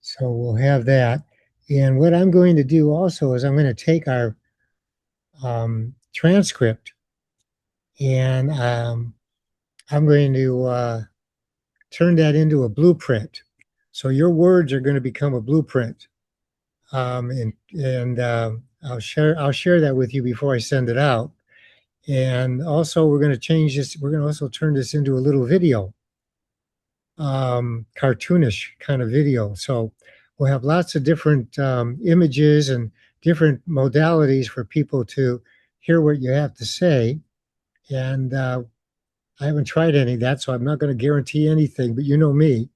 So we'll have that. And what I'm going to do also is I'm going to take our transcript and I'm going to turn that into a blueprint. So your words are going to become a blueprint. And I'll share that with you before I send it out. And also we're going to change this. We're going to also turn this into a little video, cartoonish kind of video. So we'll have lots of different images and different modalities for people to hear what you have to say. And I haven't tried any of that, so I'm not going to guarantee anything. But you know me,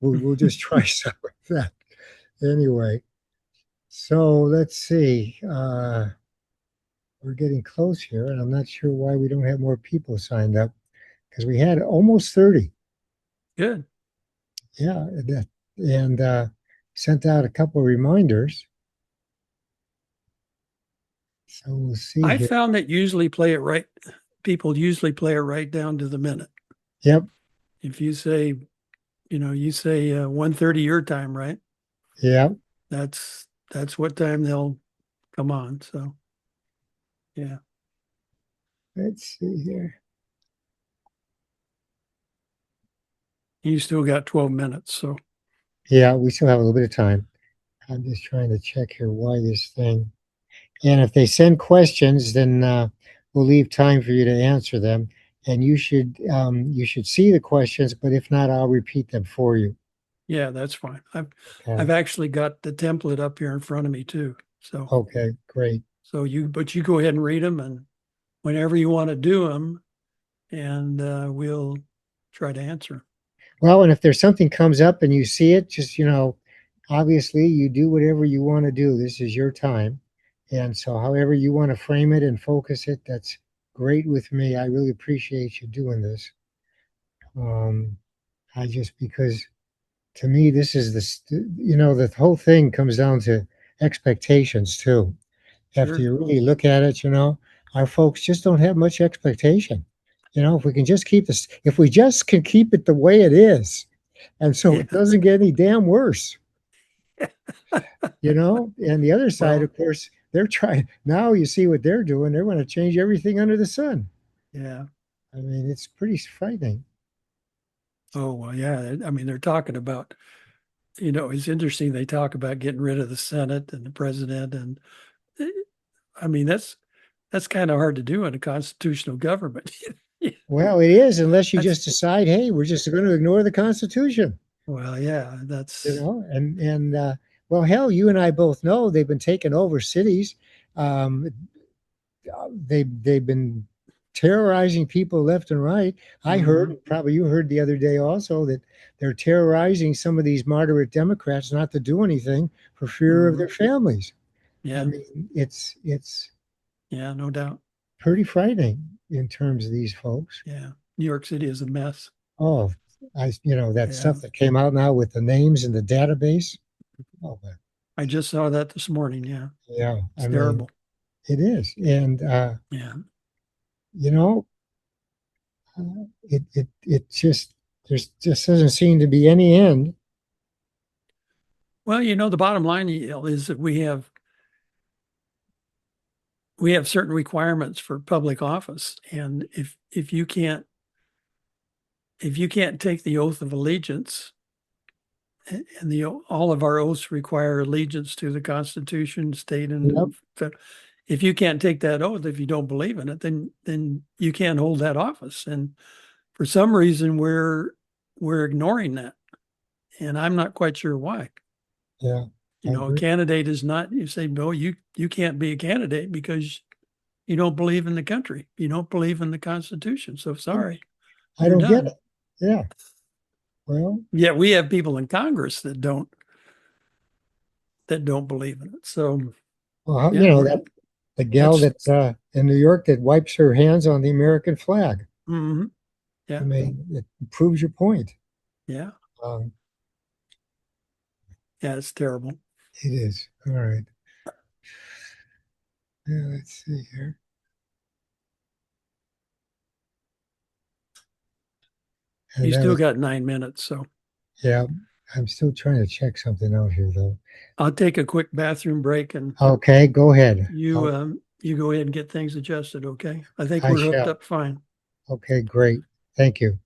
we'll just try some of that anyway. So let's see. We're getting close here, and I'm not sure why we don't have more people signed up because we had almost 30. Good. Yeah, and sent out a couple of reminders. So we'll see I here. found that people usually play it right down to the minute. Yep, If you say, you say 1:30 your time, right? yep. That's what time they'll come on. So yeah. Let's see here. You still got 12 minutes. So Yeah, we still have a little bit of time. I'm just trying to check here why this thing. And if they send questions, then we'll leave time for you to answer them. And you should see the questions, but if not, I'll repeat them for you. yeah, that's fine. I've Okay. actually got the template up here in front of me too. So Okay, great. but you go ahead and read them, and whenever you want to do them, and we'll try to answer. Well, and if there's something comes up and you see it, just, obviously you do whatever you want to do. This is your time. And so however you want to frame it and focus it, that's great with me. I really appreciate you doing this. Um, I just because to me this is the whole thing comes down to expectations too. After Sure. you really look at it, our folks just don't have much expectation. If we can just keep this, if we just can keep it the way it is, and so Yeah. it doesn't get any damn worse, And the other side, Well, of course, they're trying now. You see what they're doing. They want to change everything under the sun. yeah. I mean, it's pretty frightening. Oh, well, yeah. I mean, they're talking about, it's interesting. They talk about getting rid of the Senate and the president. And eh, I mean, that's kind of hard to do in a constitutional government. Well, it is unless you That's, just decide, hey, we're just going to ignore the Constitution, well, yeah, that's, and well, hell, you and I both know they've been taking over cities. Um, they've been terrorizing people left and right. I mhm, heard, probably you heard the other day also, that they're terrorizing some of these moderate Democrats not to do anything for fear of mhm. their families. I Yeah, mean, it's yeah, no doubt. pretty frightening in terms of these folks. Yeah. New York City is a mess. Oh, that Yeah. stuff that came out now with the names in the database. Oh, but I just saw that this morning. Yeah. yeah, It's I mean, terrible. it is, and Yeah. you know, it just there's just doesn't seem to be any end. Well, the bottom line is that we have certain requirements for public office, and if you can't take the oath of allegiance, and the all of our oaths require allegiance to the Constitution, state Yep. and federal. If you can't take that oath, if you don't believe in it, then you can't hold that office. And for some reason, we're ignoring that, and I'm not quite sure why. Yeah, I A agree. candidate is not. You say, no, you can't be a candidate because you don't believe in the country. You don't believe in the Constitution. So sorry, I you're don't get done. it. Yeah. Well, Yet we have people in Congress that don't believe in it. So yeah, that the gal that's that's in New York that wipes her hands on the American flag. mhm. I Yeah, mean, it proves your point. yeah, Um, yeah. It's terrible. it is. All right. Yeah, let's see here. And You that still was, got 9 minutes. So yeah. I'm still trying to check something out here, though. I'll take a quick bathroom break and Okay, go ahead. you go ahead and get things adjusted, okay? I think I we're hooked shall. up fine. Okay, great. Thank you.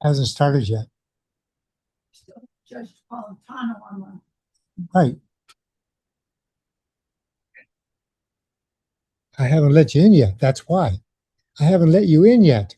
Hasn't started yet. Right. I haven't let you in yet. That's why. I haven't let you in yet.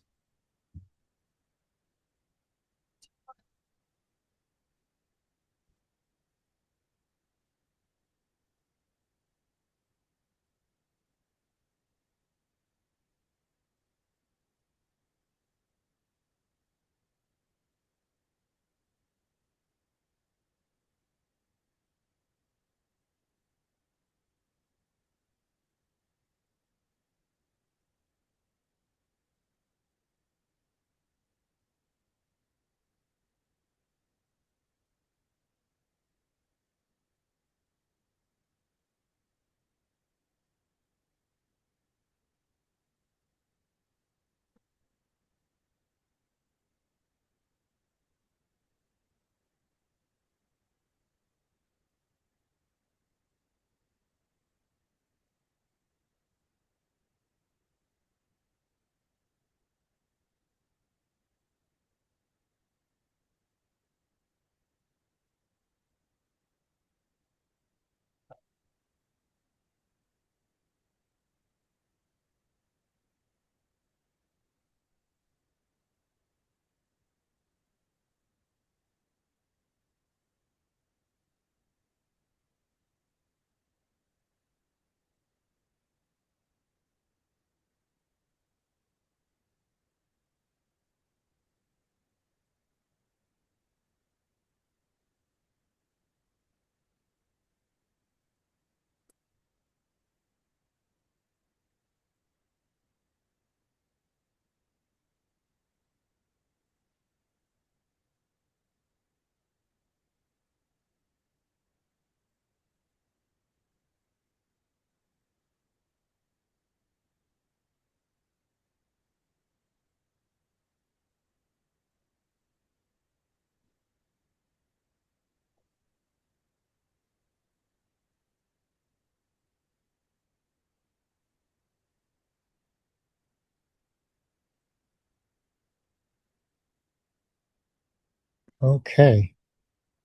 Okay.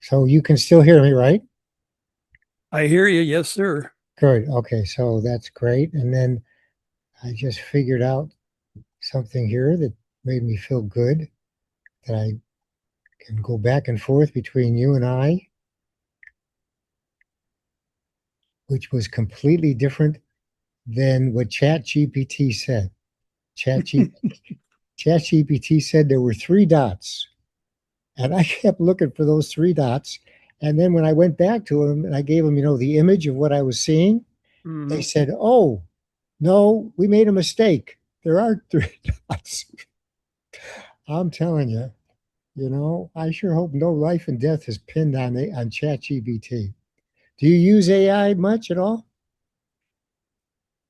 So you can still hear me, right? I hear you, yes, sir. Good. Okay. So that's great. And then I just figured out something here that made me feel good that I can go back and forth between you and I, which was completely different than what ChatGPT said. ChatG ChatGPT said there were three dots, and I kept looking for those three dots. And then when I went back to him and I gave him, the image of what I was seeing, they Mhm. said, "Oh, no, we made a mistake. There are three dots." I'm telling you, I sure hope no life and death is pinned on ChatGPT. Do you use AI much at all?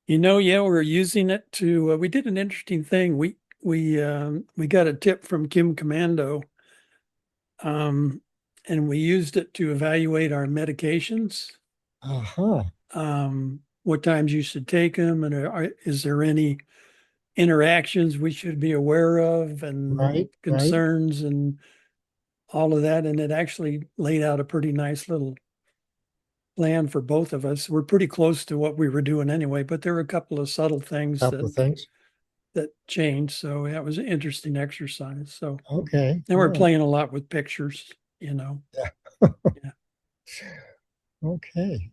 Yeah, we're using it to. We did an interesting thing. We got a tip from Kim Commando, um, and we used it to evaluate our medications. Uh-huh. What times you should take them, and is there any interactions we should be aware of, and Right, right. concerns, and all of that. And it actually laid out a pretty nice little plan for both of us. We're pretty close to what we were doing anyway, but there were a couple of subtle things Couple that of things. that changed. So that was an interesting exercise. So, Okay. and we're All right. playing a lot with pictures, you know. Yeah. Okay.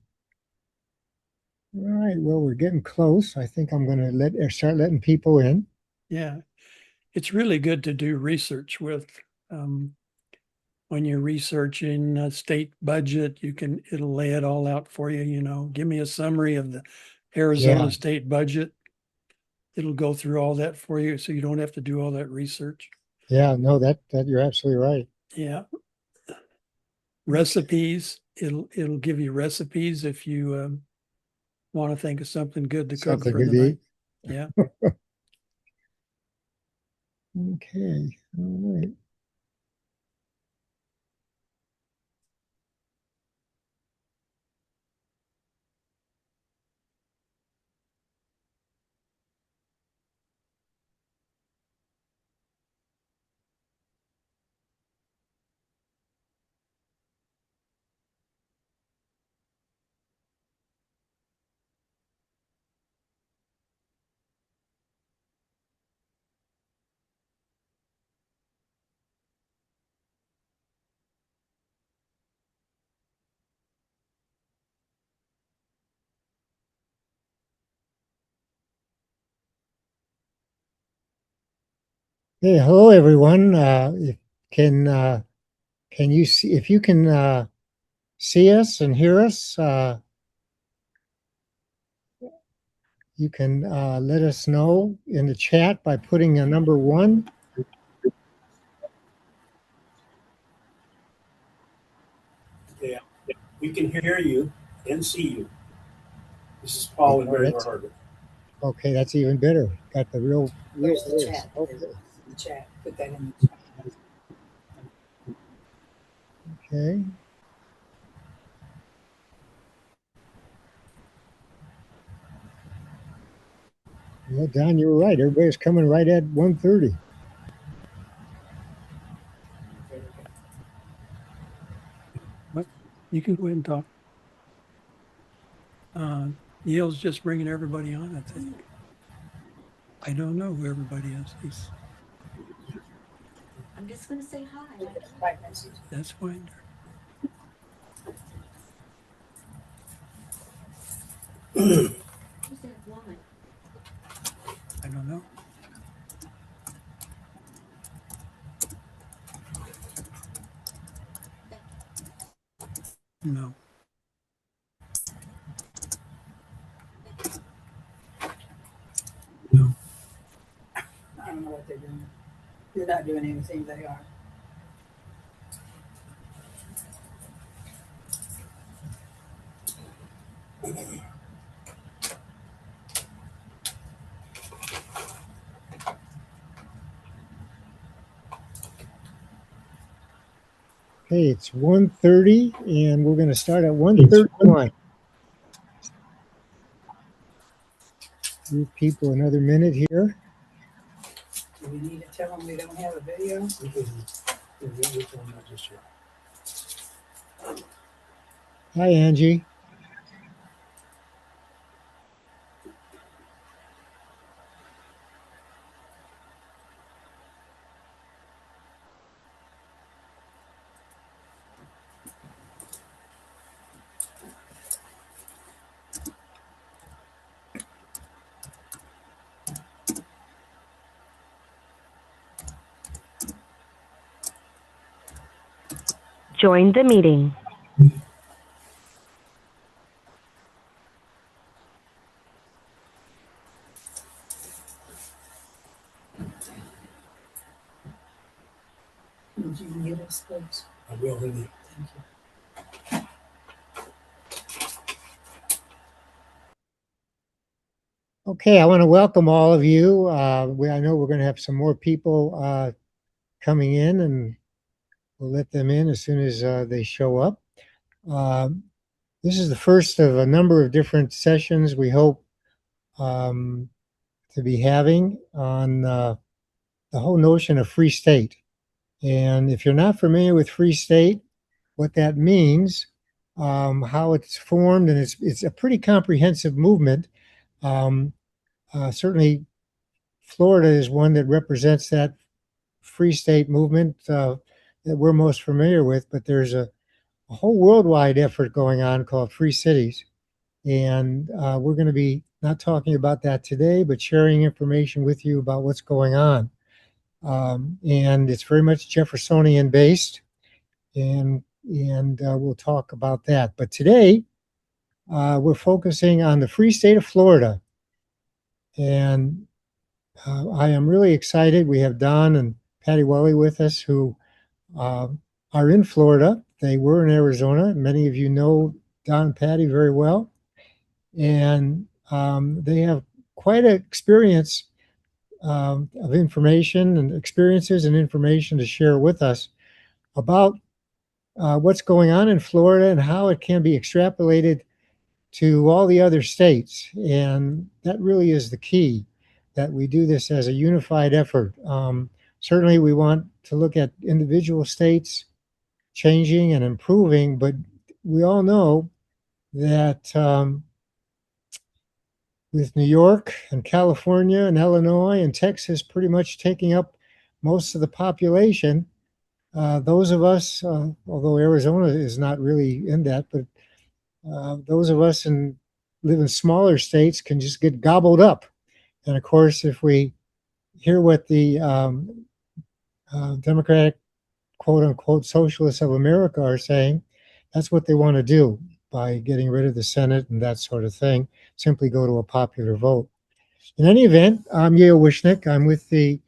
All right. Well, we're getting close. I think I'm going to start letting people in. Yeah. It's really good to do research with. When you're researching a state budget, it'll lay it all out for you, you know. Give me a summary of the Arizona Yeah. state budget. It'll go through all that for you, so you don't have to do all that research. Yeah. No, that you're absolutely right. Yeah. Recipes. It'll give you recipes if you want to think of something good to cook Something for good the to night. eat. Yeah. Okay. All right. Hey, hello everyone. Can you see if you can see us and hear us? You can let us know in the chat by putting a number 1. Yeah, we can hear you and see you. This is Paul in Great Harbor. Okay, that's even better. Got the real There's the voice. chat. Okay. The chat. Put that in the chat. Okay. Well, Don, you were right. Everybody's coming right at 1:30. But you can go ahead and talk. Neil's just bringing everybody on, I think. I don't know who everybody is. I'm just going to say hi. Right message. That's fine. Who's that woman? I don't know. No. No. I don't know what they're doing. They're not doing anything. They are. Okay, it's 1:30 and we're going to start at 1:31. Give people another minute here. Do we need to tell them we don't have a video? Hi, Angie. Join the meeting. Would you get us, please? I will, Lily. Thank you. Okay, I want to welcome all of you. I know we're going to have some more people coming in, and we'll let them in as soon as they show up. This is the first of a number of different sessions we hope to be having on the whole notion of free state. And if you're not familiar with free state, what that means, how it's formed, and it's a pretty comprehensive movement. Certainly Florida is one that represents that free state movement that we're most familiar with, but there's a whole worldwide effort going on called Free Cities. And we're going to be not talking about that today, but sharing information with you about what's going on. And it's very much Jeffersonian based, and we'll talk about that. But today, we're focusing on the free state of Florida. And I am really excited. We have Don and Patty Welly with us who uh, are in Florida. They were in Arizona. Many of you know Don and Patty very well. And they have quite an experience of information and experiences and information to share with us about what's going on in Florida and how it can be extrapolated to all the other states. And that really is the key, that we do this as a unified effort. Certainly, we want to look at individual states changing and improving, but we all know that with New York and California and Illinois and Texas pretty much taking up most of the population, those of us, although Arizona is not really in that, but those of us in live in smaller states can just get gobbled up. And of course, if we hear what the Democratic quote unquote socialists of America are saying, that's what they want to do by getting rid of the Senate and that sort of thing. Simply go to a popular vote. In any event, I'm Yale Wishnick. I'm with the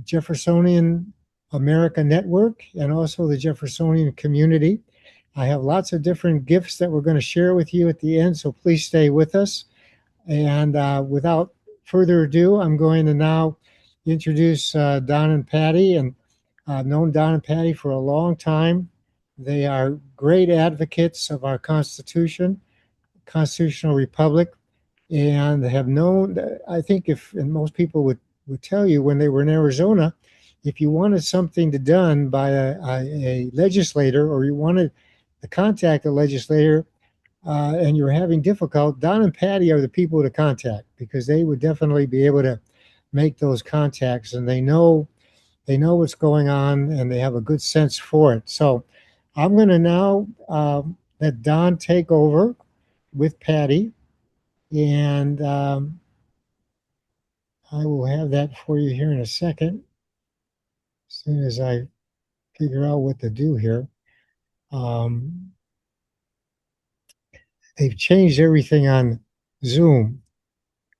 Jeffersonian America Network and also the Jeffersonian community. I have lots of different gifts that we're going to share with you at the end, so please stay with us. And without further ado, I'm going to now introduce Don and Patty. And I've known Don and Patty for a long time. They are great advocates of our Constitution, constitutional republic, and have known, I think if, and most people would tell you when they were in Arizona, if you wanted something to done by a legislator, or you wanted to contact a legislator and you're having difficult, Don and Patty are the people to contact, because they would definitely be able to make those contacts, and they know what's going on and they have a good sense for it. So I'm going to now let Don take over with Patty, and I will have that for you here in a second, as soon as I figure out what to do here. They've changed everything on Zoom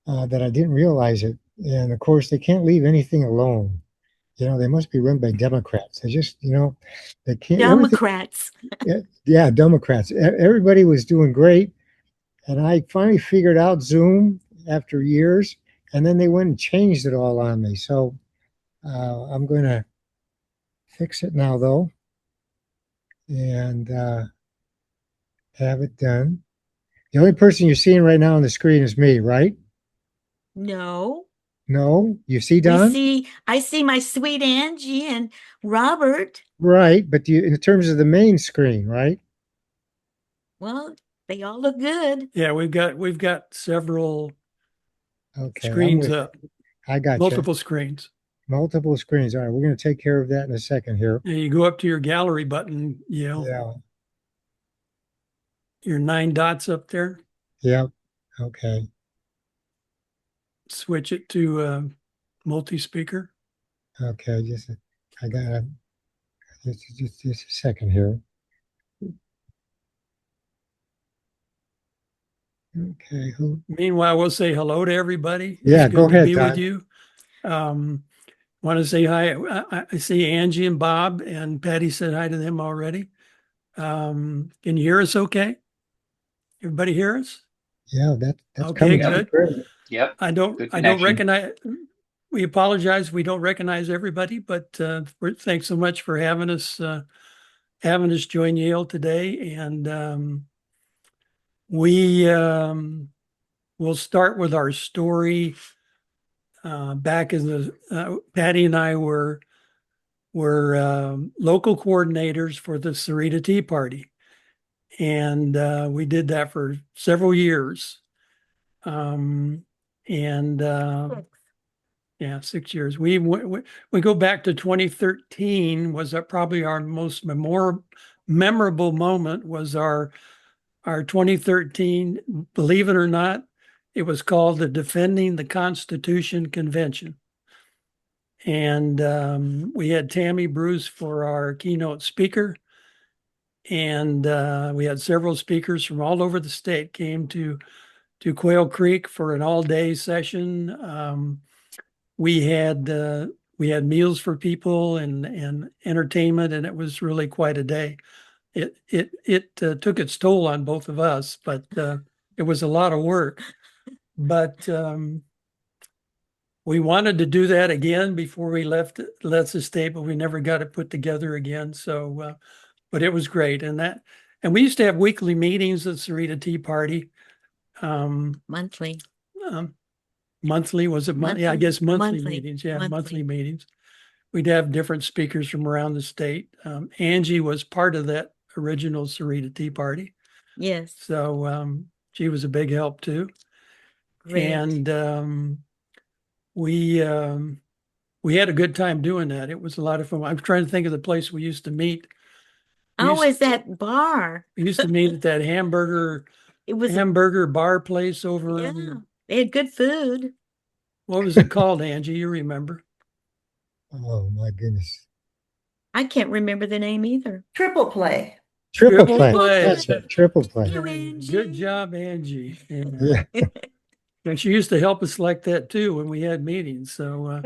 that I didn't realize it. And of course, they can't leave anything alone. They must be run by Democrats. They just, they can't. Democrats. Yeah, Democrats. Everybody was doing great. And I finally figured out Zoom after years. And then they went and changed it all on me. So I'm going to fix it now, though, and have it done. The only person you're seeing right now on the screen is me, right? No. No, you see Don? I see my sweet Angie and Robert. Right, but in terms of the main screen, right? Well, they all look good. Yeah, we've got several Okay, screens up, I got you. multiple screens. Multiple screens. All right, we're going to take care of that in a second here. And you go up to your gallery button, Yeah. Your 9 dots up there. Yep. Okay. Switch it to multi-speaker. Okay. I got just a second here. Okay. Meanwhile, we'll say hello to everybody. Yeah, it's good go to ahead, be Don. with you. Want to say hi. I see Angie and Bob, and Patty said hi to them already. Can you hear us okay? Everybody hear us? Yeah, that's okay, coming. good. Yep. I don't recognize, we apologize. We don't recognize everybody, but thanks so much for having us join Yale today. And we will start with our story. Back in Patty and I were local coordinators for the Sarita Tea Party. And we did that for several years. Yeah, 6 years. We go back to 2013 was probably our most memorable moment was our 2013, believe it or not, it was called the Defending the Constitution Convention. And we had Tammy Bruce for our keynote speaker. And we had several speakers from all over the state came to Quail Creek for an all-day session. We had meals for people and entertainment, and it was really quite a day. It took its toll on both of us, but it was a lot of work. But we wanted to do that again before we left the state, but we never got it put together again. So, but it was great, and we used to have weekly meetings at Sarita Tea Party. Monthly. Monthly, was it monthly? Yeah, I guess monthly meetings. Yeah, monthly. monthly meetings. We'd have different speakers from around the state. Angie was part of that original Sarita Tea Party. Yes. So she was a big help too. Great. And we had a good time doing that. It was a lot of fun. I'm trying to think of the place we used to meet. It's that bar. We used to meet at that hamburger bar place over. Yeah, they had good food. What was it called, Angie? You remember? Oh my goodness. I can't remember the name either. Triple play. Triple Triple play. play. That's it. Triple play. You, Angie. Good job, Angie. Yeah. And she used to help us like that too when we had meetings. So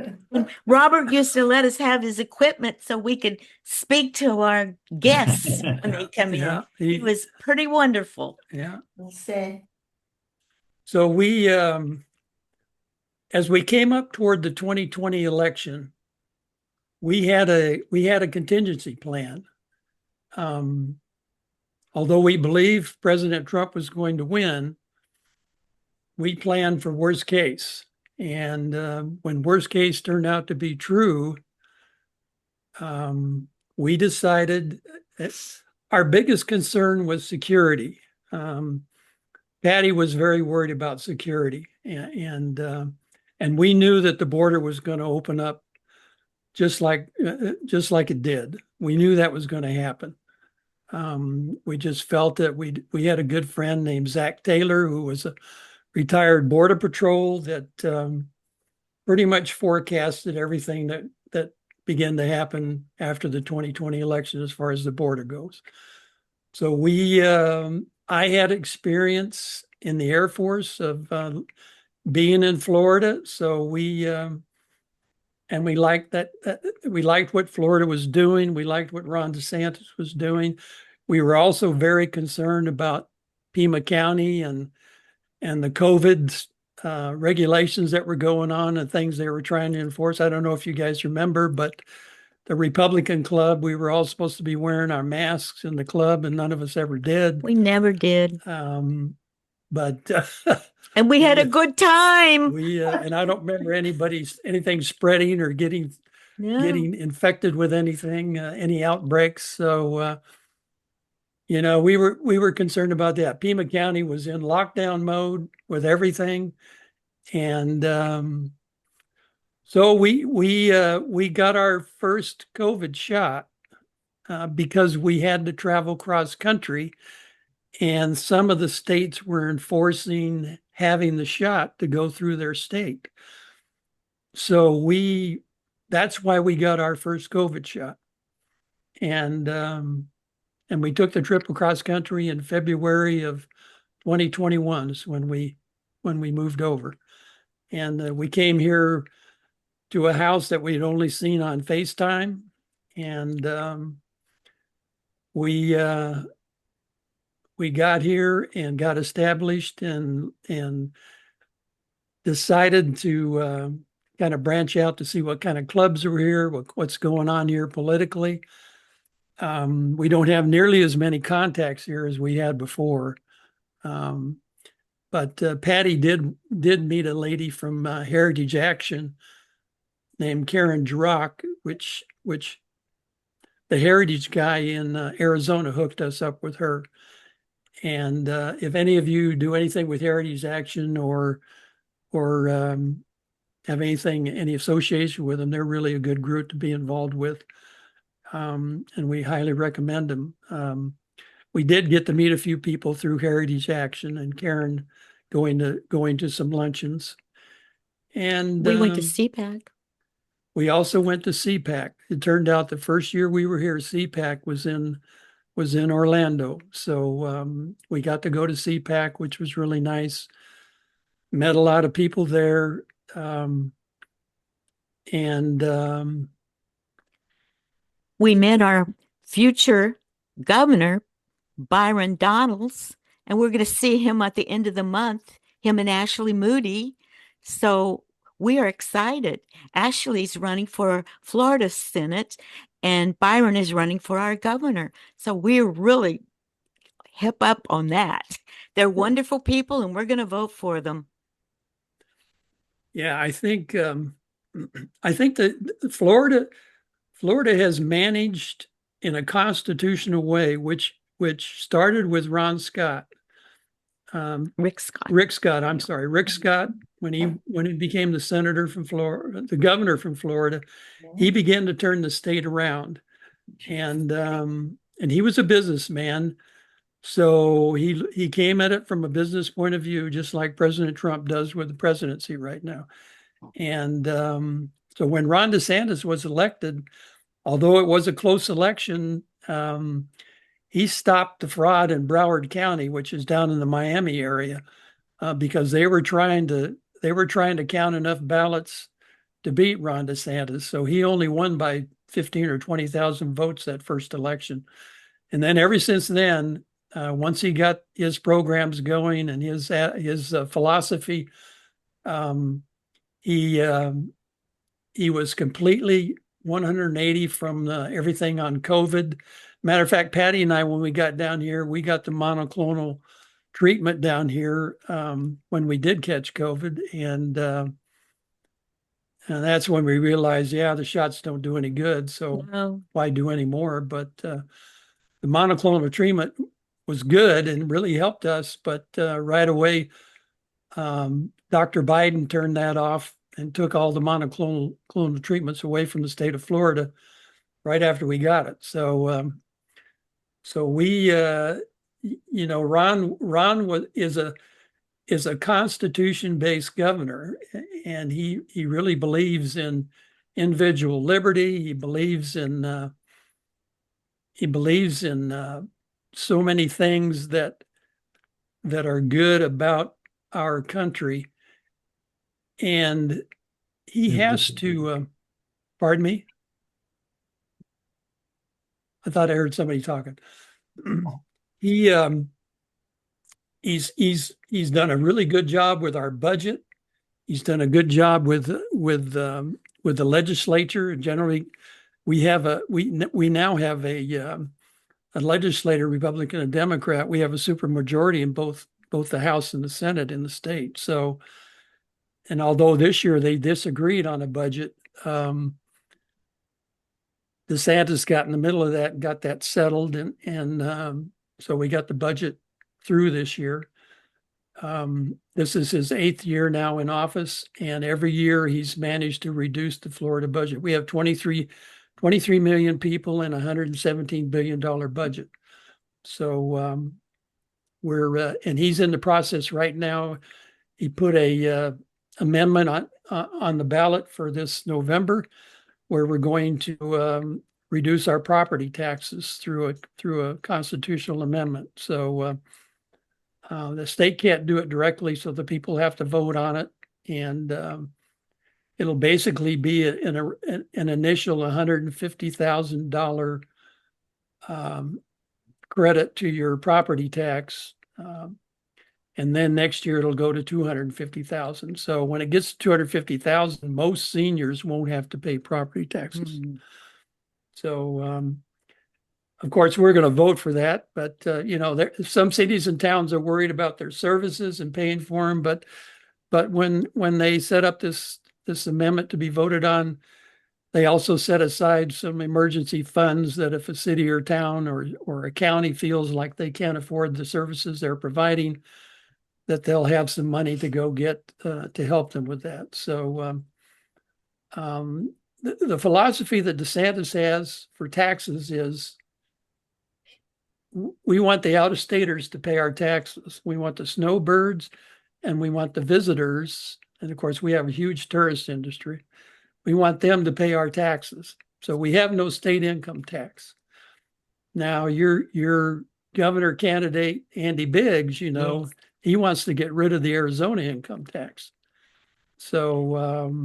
Robert used to let us have his equipment so we could speak to our guests when they come yeah, in. He was pretty wonderful. yeah. We'll say. So we, as we came up toward the 2020 election, we had a contingency plan. Although we believe President Trump was going to win, we planned for worst case. And when worst case turned out to be true, we decided that our biggest concern was security. Patty was very worried about security, and we knew that the border was going to open up just like it did. We knew that was going to happen. We just felt that we had a good friend named Zach Taylor, who was a retired Border Patrol that pretty much forecasted everything that began to happen after the 2020 election as far as the border goes. So I had experience in the Air Force of being in Florida. So and we liked that. We liked what Florida was doing. We liked what Ron DeSantis was doing. We were also very concerned about Pima County and the COVID regulations that were going on and things they were trying to enforce. I don't know if you guys remember, but the Republican Club, we were all supposed to be wearing our masks in the club, and none of us ever did. We never did. But and we had a good time. And I don't remember anything spreading or getting infected with anything, any outbreaks. So we were concerned about that. Pima County was in lockdown mode with everything, and so we got our first COVID shot because we had to travel cross country, and some of the states were enforcing having the shot to go through their state. So that's why we got our first COVID shot, and we took the trip across country in February of 2021 is when we moved over, and we came here to a house that we'd only seen on FaceTime, and we got here and got established and decided to kind of branch out to see what kind of clubs are here, what's going on here politically. We don't have nearly as many contacts here as we had before. But Patty did meet a lady from Heritage Action named Karen Drock, which the Heritage guy in Arizona hooked us up with her. And if any of you do anything with Heritage Action or have have any association with them, they're really a good group to be involved with. And we highly recommend them. We did get to meet a few people through Heritage Action and Karen going to some luncheons. And We went to CPAC. we also went to CPAC. It turned out the first year we were here, CPAC was in Orlando. So we got to go to CPAC, which was really nice. Met a lot of people there. We met our future governor, Byron Donalds, and we're going to see him at the end of the month, him and Ashley Moody. So we are excited. Ashley's running for Florida Senate, and Byron is running for our governor. So we're really hip up on that. They're wonderful people, and we're going to vote for them. Yeah, I think that Florida has managed in a constitutional way, which started with Ron Scott. Rick Scott. Rick Scott, I'm sorry. Rick Scott, when he became the senator from Florida, the governor from Florida, he began to turn the state around. And he was a businessman. So he came at it from a business point of view, just like President Trump does with the presidency right now. And so when Ron DeSantis was elected, although it was a close election, he stopped the fraud in Broward County, which is down in the Miami area, because they were trying to count enough ballots to beat Ron DeSantis. So he only won by 15 or 20,000 votes that first election. And then ever since then, once he got his programs going and his philosophy, he was completely 180 from everything on COVID. Matter of fact, Patty and I, when we got down here, we got the monoclonal treatment down here when we did catch COVID, and that's when we realized, yeah, the shots don't do any good, so why do any more? But the monoclonal treatment was good and really helped us, but right away, Dr. Biden turned that off and took all the monoclonal treatments away from the state of Florida right after we got it. So we, Ron is a Constitution-based governor, and he really believes in individual liberty. He believes in so many things that are good about our country, and he has to. Pardon me. I thought I heard somebody talking. He's done a really good job with our budget. He's done a good job with the legislature. Generally, we now have a legislator, Republican and Democrat. We have a supermajority in both the House and the Senate in the state. So, and although this year they disagreed on a budget, DeSantis got in the middle of that, got that settled, and so we got the budget through this year. This is his 8th year now in office, and every year he's managed to reduce the Florida budget. We have 23 million people and $117 billion budget. So and he's in the process right now. He put a amendment on the ballot for this November, where we're going to reduce our property taxes through a constitutional amendment. So the state can't do it directly, so the people have to vote on it, and it'll basically be an initial $150,000 credit to your property tax. And then next year it'll go to $250,000. So when it gets to $250,000, most seniors won't have to pay property taxes. Mm-hmm. So, of course, we're going to vote for that. But some cities and towns are worried about their services and paying for them. But when they set up this amendment to be voted on, they also set aside some emergency funds that if a city or town or a county feels like they can't afford the services they're providing, that they'll have some money to go get to help them with that. So The philosophy that DeSantis has for taxes is we want the out-of-staters to pay our taxes. We want the snowbirds and we want the visitors. And of course, we have a huge tourist industry. We want them to pay our taxes. So we have no state income tax. Now, your governor candidate, Andy Biggs, he wants to get rid of the Arizona income tax. So,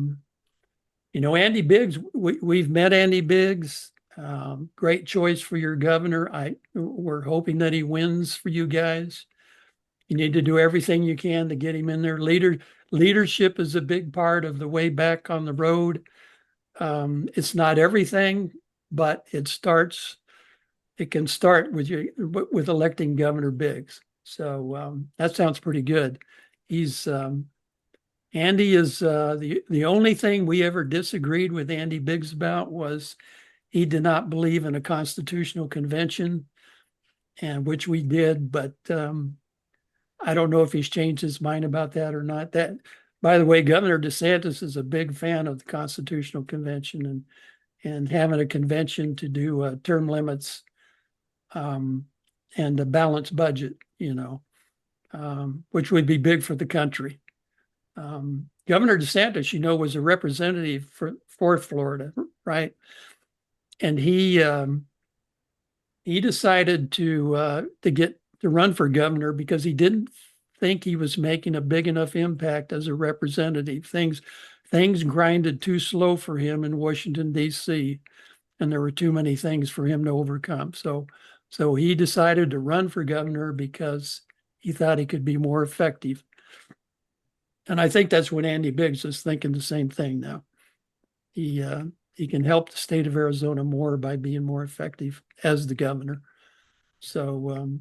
Andy Biggs, we've met Andy Biggs. Great choice for your governor. We're hoping that he wins for you guys. You need to do everything you can to get him in there. Leadership is a big part of the way back on the road. It's not everything, but it can start with electing Governor Biggs. So that sounds pretty good. Andy is the only thing we ever disagreed with Andy Biggs about was he did not believe in a constitutional convention, and which we did, but I don't know if he's changed his mind about that or not. That, by the way, Governor DeSantis is a big fan of the Constitutional Convention and having a convention to do term limits and a balanced budget, which would be big for the country. Governor DeSantis, was a representative for Florida, right? And he decided to run for governor because he didn't think he was making a big enough impact as a representative. Things grinded too slow for him in Washington, D.C., and there were too many things for him to overcome. So he decided to run for governor because he thought he could be more effective. And I think that's what Andy Biggs is thinking, the same thing now. He can help the state of Arizona more by being more effective as the governor. So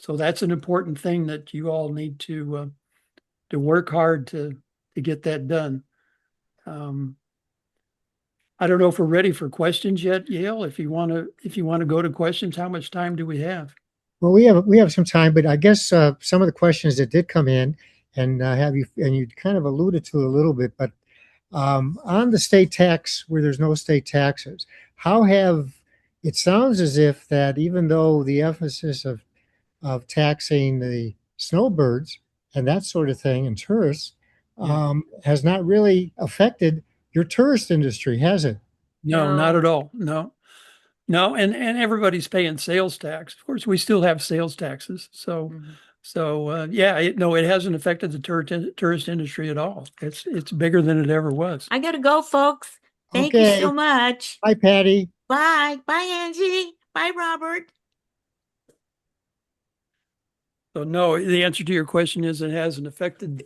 that's an important thing that you all need to work hard to get that done. I don't know if we're ready for questions yet, Yale. If you want to go to questions, how much time do we have? Well, we have some time, but I guess some of the questions that did come in and you kind of alluded to a little bit, but on the state tax where there's no state taxes, it sounds as if that even though the emphasis of taxing the snowbirds and that sort of thing and tourists has not really affected your tourist industry, has it? No, not at all. No, and everybody's paying sales tax. Of course, we still have sales taxes. So, it hasn't affected the tourist industry at all. It's bigger than it ever was. I gotta go, folks. Thank you so much. Bye, Patty. Bye. Bye, Angie. Bye, Robert. So no, the answer to your question is it hasn't affected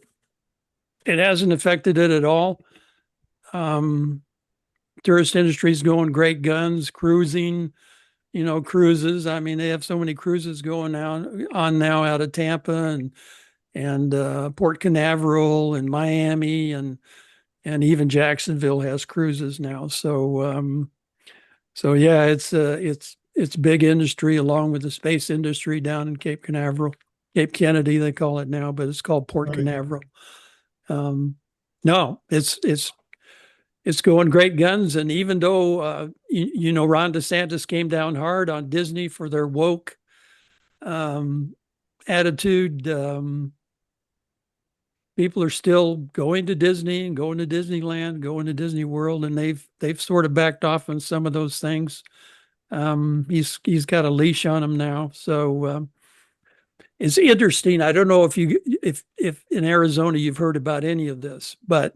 it at all. Tourist industry is going great guns, cruising, cruises. I mean, they have so many cruises going on now out of Tampa and Port Canaveral and Miami and even Jacksonville has cruises now. So yeah, it's big industry along with the space industry down in Cape Kennedy, they call it now, but it's called Port Canaveral. No, it's going great guns. And even though, Ron DeSantis came down hard on Disney for their woke attitude, people are still going to Disney and going to Disneyland, going to Disney World, and they've sort of backed off on some of those things. He's got a leash on them now. So it's interesting. I don't know if in Arizona you've heard about any of this, but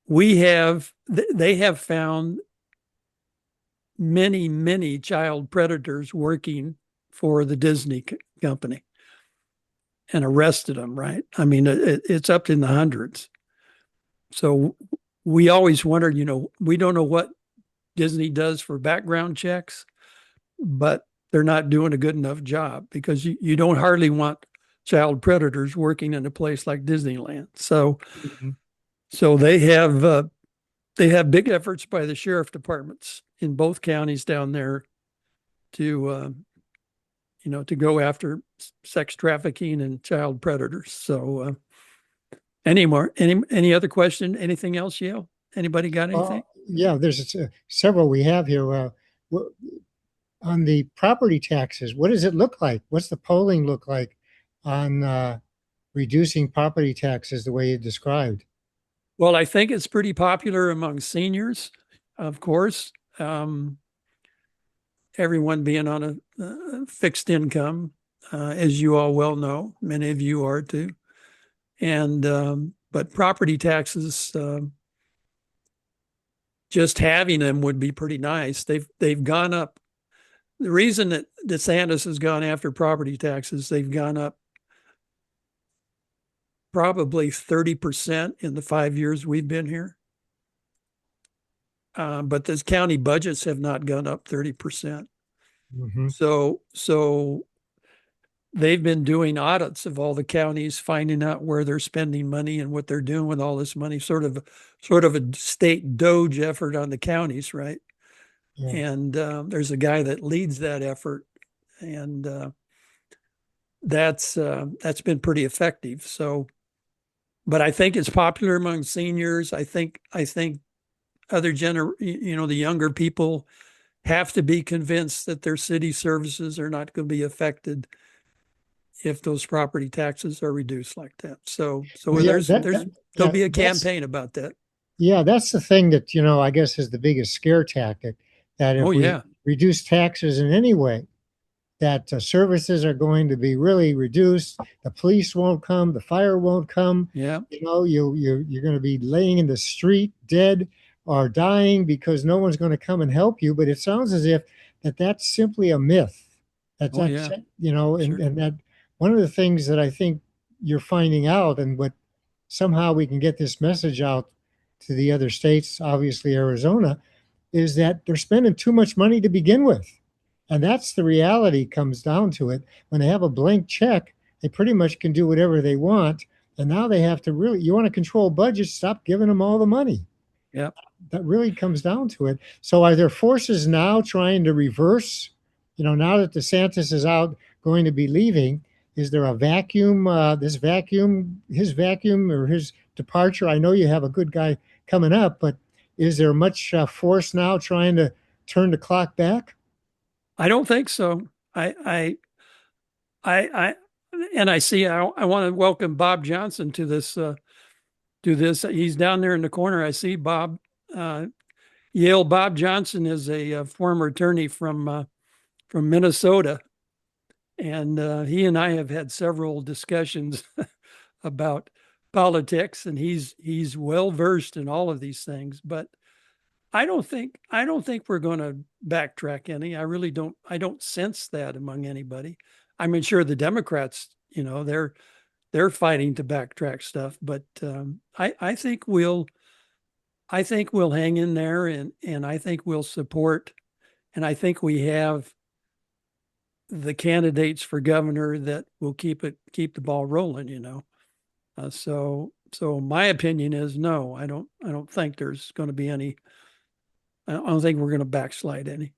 they have found many, many child predators working for the Disney company and arrested them, right? I mean, it's up in the hundreds. So we always wondered, we don't know what Disney does for background checks, but they're not doing a good enough job because you don't hardly want child predators working in a place like Disneyland. So, So they have big efforts by the sheriff departments in both counties down there to go after sex trafficking and child predators. So any other question? Anything else, Yale? Anybody got anything? Yeah, there's several we have here. On the property taxes, what does it look like? What's the polling look like on reducing property taxes the way you described? Well, I think it's pretty popular among seniors, of course. Everyone being on a fixed income, as you all well know, many of you are too. And but property taxes, just having them would be pretty nice. They've gone up. The reason that DeSantis has gone after property taxes, they've gone up probably 30% in the 5 years we've been here. But the county budgets have not gone up 30%. Mm-hmm. So they've been doing audits of all the counties, finding out where they're spending money and what they're doing with all this money, sort of a state Doge effort on the counties, right? Yeah. And there's a guy that leads that effort, and that's been pretty effective. So, but I think it's popular among seniors. I think other the younger people have to be convinced that their city services are not going to be affected if those property taxes are reduced like that. So Well, yeah, there'll be a that's- campaign about that. Yeah, that's the thing that, I guess is the biggest scare tactic, that if Oh, we yeah. reduce taxes in any way, that services are going to be really reduced. The police won't come, the fire won't come. Yeah. You're going to be laying in the street dead or dying because no one's going to come and help you. But it sounds as if that's simply a myth. That's Oh, yeah. and Sure. that one of the things that I think you're finding out, and what somehow we can get this message out to the other states, obviously Arizona, is that they're spending too much money to begin with. And that's the reality, comes down to it. When they have a blank check, they pretty much can do whatever they want. And now they have to really, you want to control budgets, stop giving them all the money. Yeah. That really comes down to it. So are there forces now trying to reverse, now that DeSantis is out, going to be leaving, is there a vacuum, his vacuum or his departure? I know you have a good guy coming up, but is there much force now trying to turn the clock back? I don't think so. I see. I want to welcome Bob Johnson to this. He's down there in the corner. I see Bob. Yale Bob Johnson is a former attorney from Minnesota, and he and I have had several discussions about politics, and he's well versed in all of these things. But I don't think we're going to backtrack any. I really don't. I don't sense that among anybody. I mean, sure, the Democrats, they're fighting to backtrack stuff, but I think we'll hang in there, and I think we'll support, and I think we have the candidates for governor that will keep the ball rolling. So my opinion is no. I don't think there's going to be any. I don't think we're going to backslide any.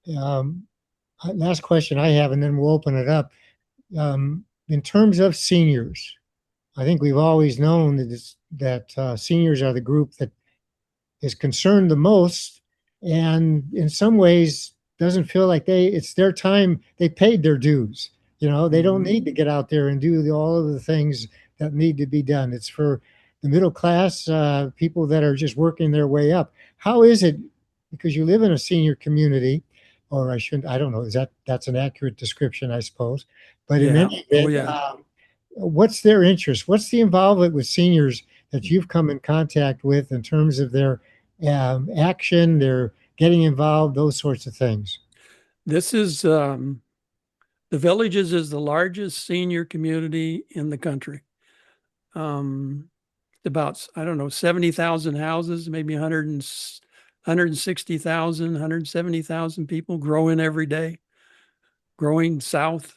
Last question I have, and then we'll open it up. In terms of seniors, I think we've always known that seniors are the group that is concerned the most, and in some ways doesn't feel like it's their time. They paid their dues. They don't need to get out there and do all of the things that need to be done. It's for the middle class people that are just working their way up. How is it, because you live in a senior community, or I don't know, that's an accurate description, I suppose. But in any event, what's their interest? What's the involvement with seniors that you've come in contact with in terms of their action, their getting involved, those sorts of things? This is the Villages is the largest senior community in the country. About, I don't know, 70,000 houses, maybe 160,000, 170,000 people growing every day, growing south.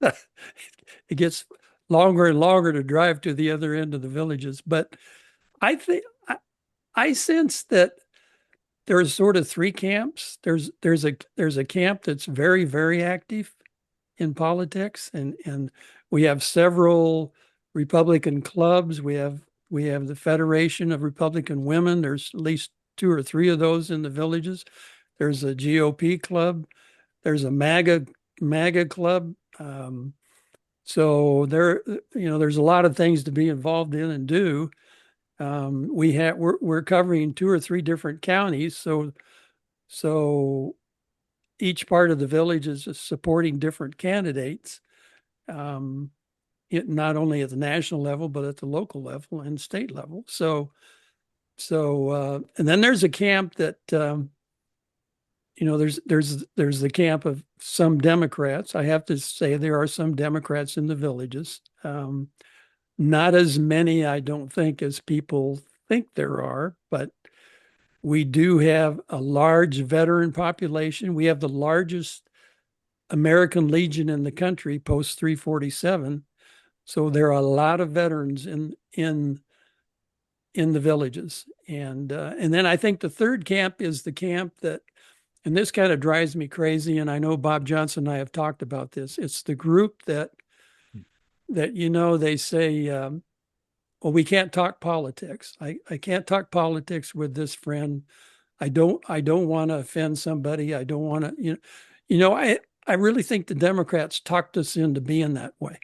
It gets longer and longer to drive to the other end of the Villages. But I think I sense that there's sort of three camps. There's a camp that's very, very active in politics, and we have several Republican clubs. We have We have the Federation of Republican Women. There's at least 2 or 3 of those in the villages. There's a GOP club. There's a MAGA club. So there's a lot of things to be involved in and do. We're covering 2 or 3 different counties. So each part of the village is supporting different candidates. Not only at the national level, but at the local level and state level. And then there's a camp that, there's the camp of some Democrats. I have to say there are some Democrats in the villages. Not as many, I don't think, as people think there are, but we do have a large veteran population. We have the largest American Legion in the country, post 347. So there are a lot of veterans in the villages. And then I think the third camp is the camp that, and this kind of drives me crazy, and I know Bob Johnson and I have talked about this. It's the group that they say, well, we can't talk politics. I can't talk politics with this friend. I don't want to offend somebody. I don't want to, I really think the Democrats talked us into being that way.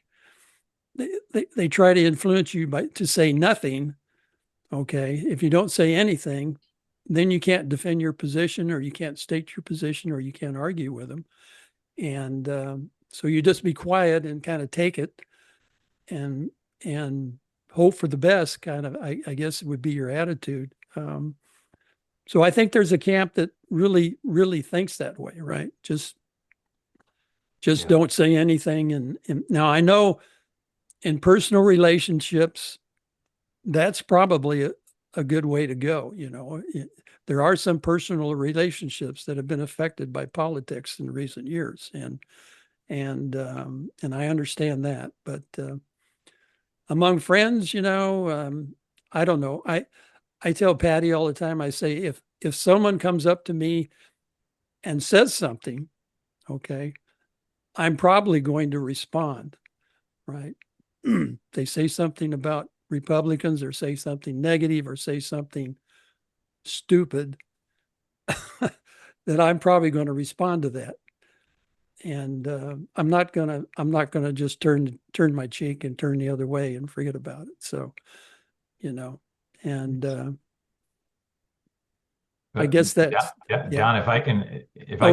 They try to influence you to say nothing. Okay. If you don't say anything, then you can't defend your position, or you can't state your position, or you can't argue with them. And so you just be quiet and kind of take it and hope for the best, kind of, I guess would be your attitude. So I think there's a camp that really, really thinks that way, right? Just don't say anything. And now I know in personal relationships, that's probably a good way to go. There are some personal relationships that have been affected by politics in recent years, and I understand that. But among friends, I don't know. I tell Patty all the time. I say, if someone comes up to me and says something, okay, I'm probably going to respond, right? They say something about Republicans, or say something negative, or say something stupid, that I'm probably going to respond to that. And I'm not gonna just turn my cheek and turn the other way and forget about it. So, and I guess that's Don, if I can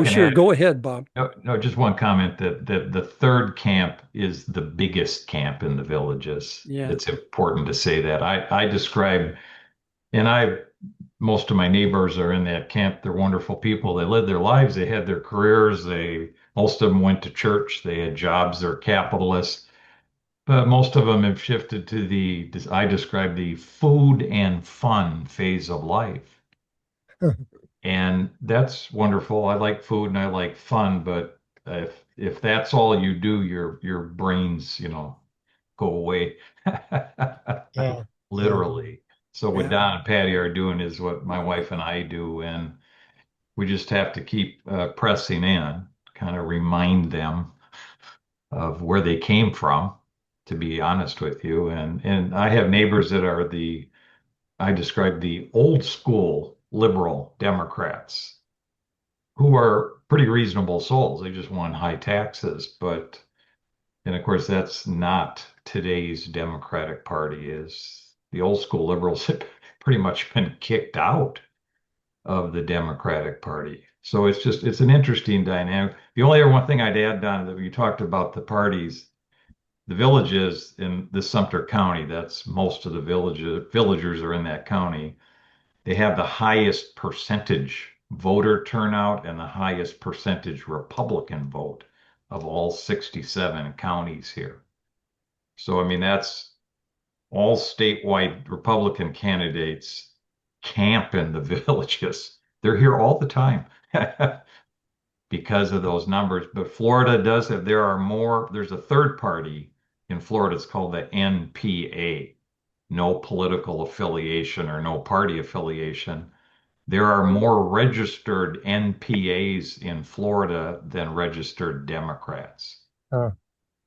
sure, add, go ahead, Bob. no, just one comment that the third camp is the biggest camp in the villages. Yeah. It's important to say that. I describe, and most of my neighbors are in that camp. They're wonderful people. They lived their lives. They had their careers. Most of them went to church. They had jobs. They're capitalists. But most of them have shifted to I describe the food and fun phase of life. And that's wonderful. I like food and I like fun, but if that's all you do, your brains, go away. Yeah. Literally. So what Yeah. Don and Patty are doing is what my wife and I do, and we just have to keep pressing in, kind of remind them of where they came from, to be honest with you. And I have neighbors that are I describe the old school liberal Democrats, who are pretty reasonable souls. They just want high taxes, and of course that's not today's Democratic Party. Is the old school liberals have pretty much been kicked out of the Democratic Party. So it's an interesting dynamic. The only other one thing I'd add, Don, that you talked about the parties, the villages in the Sumter County, that's most of the villagers are in that county. They have the highest percentage voter turnout and the highest percentage Republican vote of all 67 counties here. So, I mean, that's all statewide Republican candidates camp in the villages. They're here all the time because of those numbers. But Florida does have, there's a third party in Florida. It's called the NPA, no political affiliation or no party affiliation. There are more registered NPAs in Florida than registered Democrats. Oh.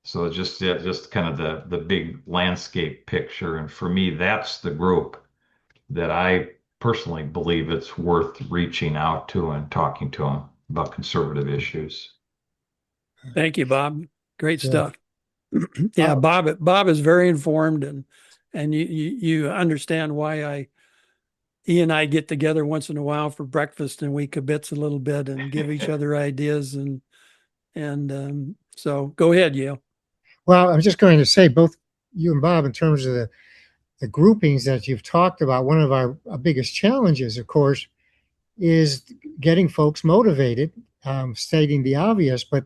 So just kind of the big landscape picture. And for me, that's the group that I personally believe it's worth reaching out to and talking to them about conservative issues. Thank you, Bob. Great Yeah. stuff. Yeah, Uh, Bob is very informed, and you understand why he and I get together once in a while for breakfast and we kibitz a little bit and give each other ideas and so go ahead, Yale. well, I'm just going to say, both you and Bob, in terms of the groupings that you've talked about, one of our biggest challenges, of course, is getting folks motivated, stating the obvious, but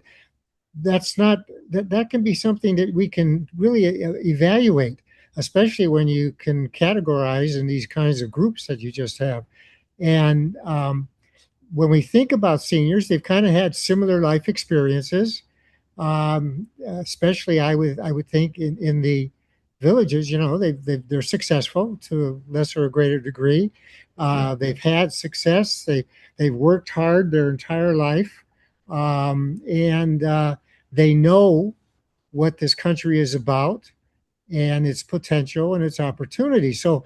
that's not that can be something that we can really evaluate, especially when you can categorize in these kinds of groups that you just have. And when we think about seniors, they've kind of had similar life experiences. Especially, I would think in the villages, they're successful to a lesser or greater degree. They've had success. They've worked hard their entire life, and they know what this country is about and its potential and its opportunity. So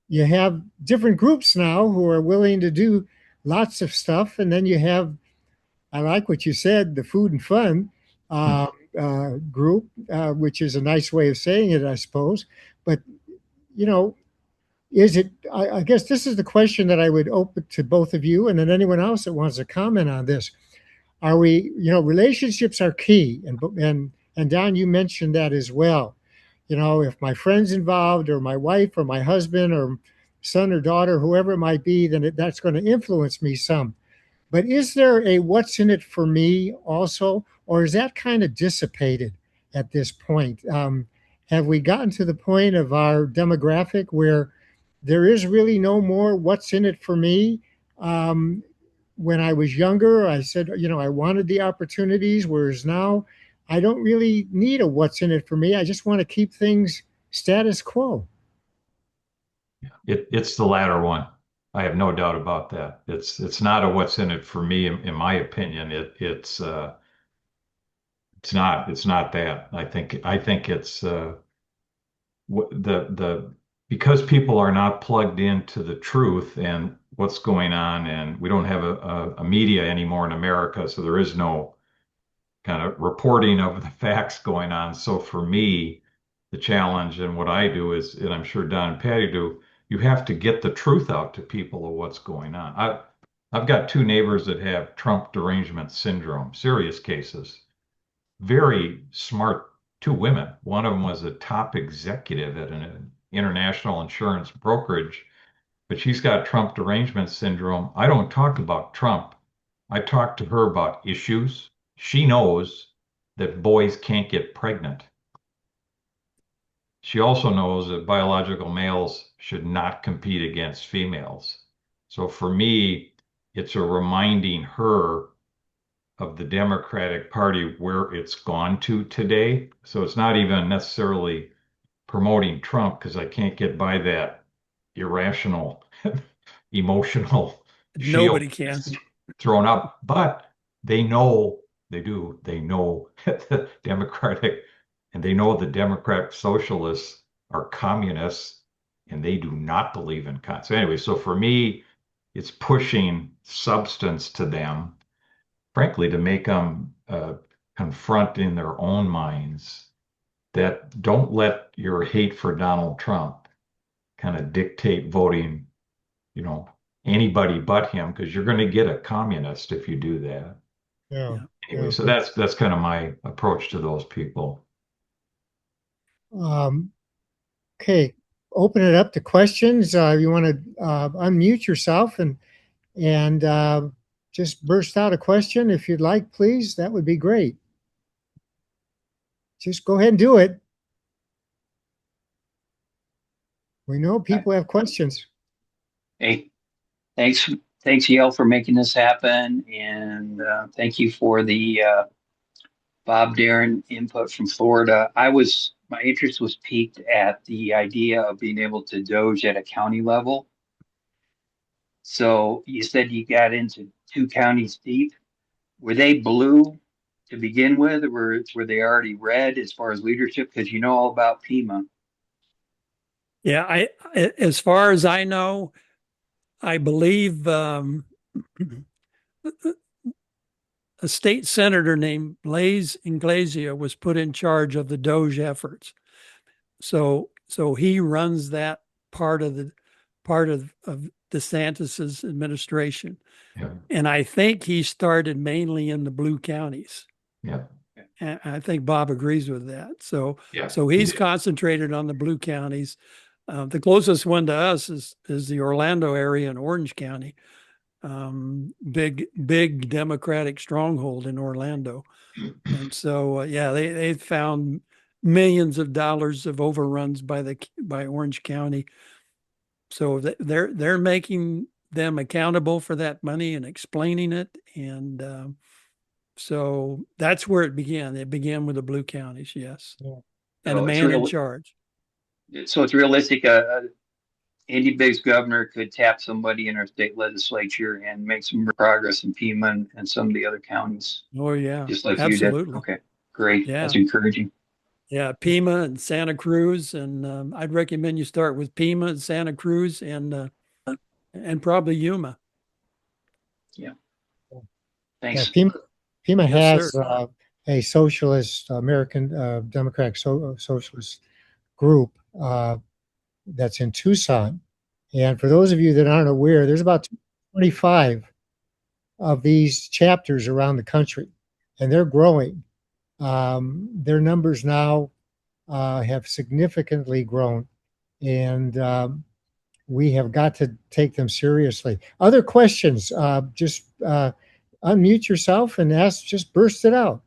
you have different groups now who are willing to do lots of stuff, and then you have, I like what you said, the food and fun group, which is a nice way of saying it, I suppose. But you know, is it? I guess this is the question that I would open to both of you, and then anyone else that wants to comment on this. Are we? Relationships are key, and Don, you mentioned that as well. If my friend's involved, or my wife, or my husband, or son or daughter, whoever it might be, then that's going to influence me some. But is there a what's in it for me also, or is that kind of dissipated at this point? Have we gotten to the point of our demographic where there is really no more what's in it for me? When I was younger, I said, I wanted the opportunities, whereas now I don't really need a what's in it for me. I just want to keep things status quo. It's the latter one. I have no doubt about that. It's not a what's in it for me, in my opinion. It's not that. I think it's the because people are not plugged into the truth and what's going on, and we don't have a media anymore in America, so there is no kind of reporting of the facts going on. So for me, the challenge and what I do is, and I'm sure Don and Patty do, you have to get the truth out to people of what's going on. I've got two neighbors that have Trump derangement syndrome, serious cases. Very smart, two women. One of them was a top executive at an international insurance brokerage, but she's got Trump derangement syndrome. I don't talk about Trump. I talk to her about issues. She knows that boys can't get pregnant. She also knows that biological males should not compete against females. So for me, it's a reminding her of the Democratic Party where it's gone to today. So it's not even necessarily promoting Trump because I can't get by that irrational, emotional shield Nobody can. thrown up. But they know, they know the Democratic, and they know the Democratic socialists are communists and they do not believe in con. So anyway, so for me, it's pushing substance to them, frankly, to make them confront in their own minds that don't let your hate for Donald Trump kind of dictate voting, you know, anybody but him, because you're going to get a communist if you do that. Yeah. Yeah. Anyway, Yeah. so that's kind of my approach to those people. Um, okay. Open it up to questions. You want to unmute yourself and just burst out a question if you'd like, please. That would be great. Just go ahead and do it. We know people have questions. Hey, thanks, Yale, for making this happen, and thank you for the Bob Darren input from Florida. My interest was piqued at the idea of being able to doge at a county level. So you said you got into two counties deep. Were they blue to begin with, or were they already red as far as leadership? Because you know all about Pima. Yeah, as far as I know, I believe a state senator named Blaise Inglesia was put in charge of the Doge efforts. So he runs that part of DeSantis's administration. Yeah. And I think he started mainly in the blue counties. Yeah. And I think Bob agrees with that. So Yeah. he's concentrated on the blue counties. The closest one to us is the Orlando area in Orange County. Big Democratic stronghold in Orlando. And so, they found millions of dollars of overruns by Orange County. So they're making them accountable for that money and explaining it. And so that's where it began. It began with the blue counties, yes, Yeah. and a man in charge. So it's realistic. Andy Biggs governor could tap somebody in our state legislature and make some progress in Pima and some of the other counties. Oh yeah, Just like absolutely. you did. Okay, great. Yeah. That's encouraging. Yeah, Pima and Santa Cruz, and I'd recommend you start with Pima and Santa Cruz, and probably Yuma. Yeah. Yeah, Thanks. Pima Yes, has a socialist American Democratic socialist group that's in Tucson. And for those of you that aren't aware, there's about 25 of these chapters around the country, and they're growing. Their numbers now have significantly grown, and we have got to take them seriously. Other questions? Just unmute yourself and ask. Just burst it out.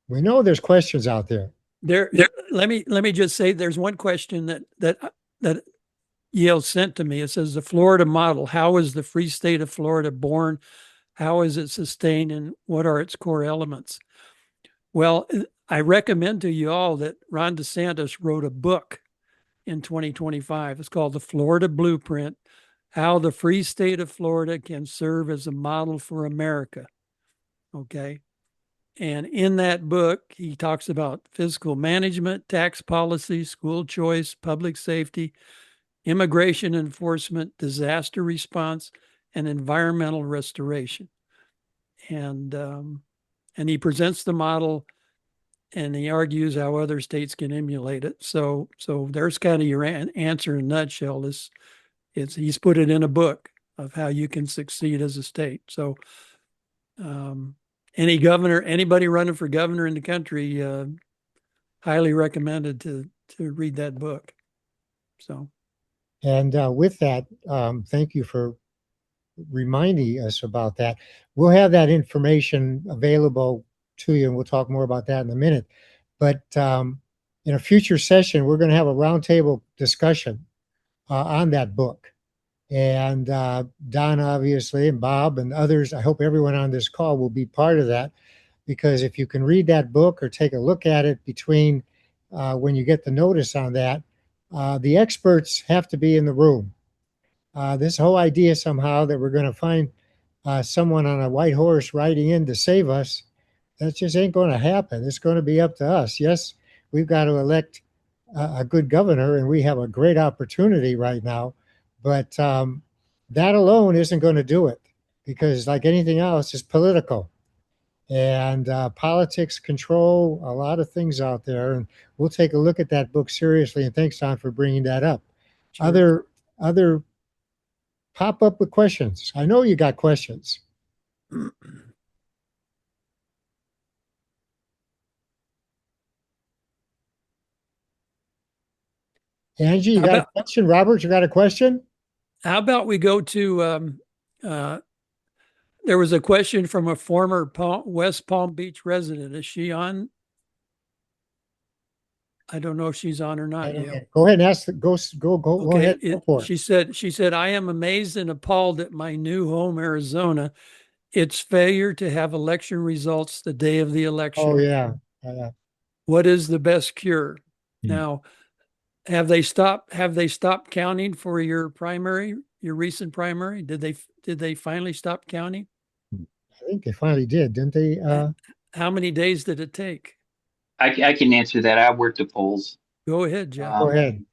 We know there's questions out there. Let me just say there's one question that Yale sent to me. It says the Florida model. How is the free state of Florida born? How is it sustained, and what are its core elements? Well, I recommend to you all that Ron DeSantis wrote a book in 2025. It's called The Florida Blueprint: How the Free State of Florida Can Serve as a Model for America. Okay. And in that book, he talks about fiscal management, tax policy, school choice, public safety, immigration enforcement, disaster response, and environmental restoration. And he presents the model, and he argues how other states can emulate it. So there's kind of your answer in a nutshell. He's put it in a book of how you can succeed as a state. So anybody running for governor in the country, highly recommended to read that book. So, and with that, thank you for reminding us about that. We'll have that information available to you, and we'll talk more about that in a minute. But in a future session, we're going to have a roundtable discussion on that book. And Don, obviously, and Bob and others, I hope everyone on this call will be part of that, because if you can read that book or take a look at it between when you get the notice on that, the experts have to be in the room. This whole idea somehow that we're going to find someone on a white horse riding in to save us, that just ain't going to happen. It's going to be up to us. Yes, we've got to elect a good governor, and we have a great opportunity right now. But that alone isn't going to do it, because like anything else, it's political. And politics control a lot of things out there. And we'll take a look at that book seriously. And thanks, Don, for bringing that up. sure. Other pop up with questions. I know you got questions. Angie, you got a question? Robert, you got a question? How about we go to, there was a question from a former West Palm Beach resident. Is she on? I don't know if she's on or not. Go ahead and ask. Go Okay. ahead. Go for it. She said, I am amazed and appalled at my new home, Arizona. Its failure to have election results the day of the election. Oh, yeah. What is the best cure? Hmm. Now, have they stopped counting for your primary, your recent primary? Did they finally stop counting? I think they finally did, didn't they? How many days did it take? I can answer that. I worked the polls. Go ahead, Jeff. Go Um, ahead.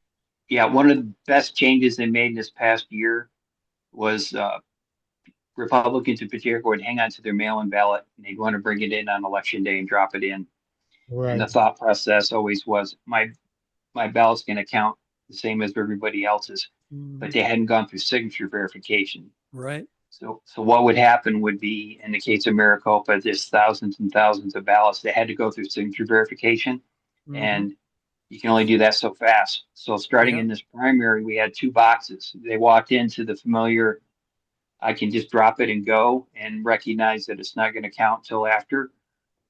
yeah, one of the best changes they made this past year was Republicans in particular would hang on to their mail-in ballot and they'd want to bring it in on election day and drop it in. And Right. the thought process always was my ballot's going to count the same as everybody else's, but Mhm. they hadn't gone through signature verification. Right. So what would happen would be in the case of Maricopa, there's thousands and thousands of ballots. They had to go through signature verification, Mhm. and you can only do that so fast. So starting Yeah. in this primary, we had two boxes. They walked into the familiar, I can just drop it and go and recognize that it's not going to count till after.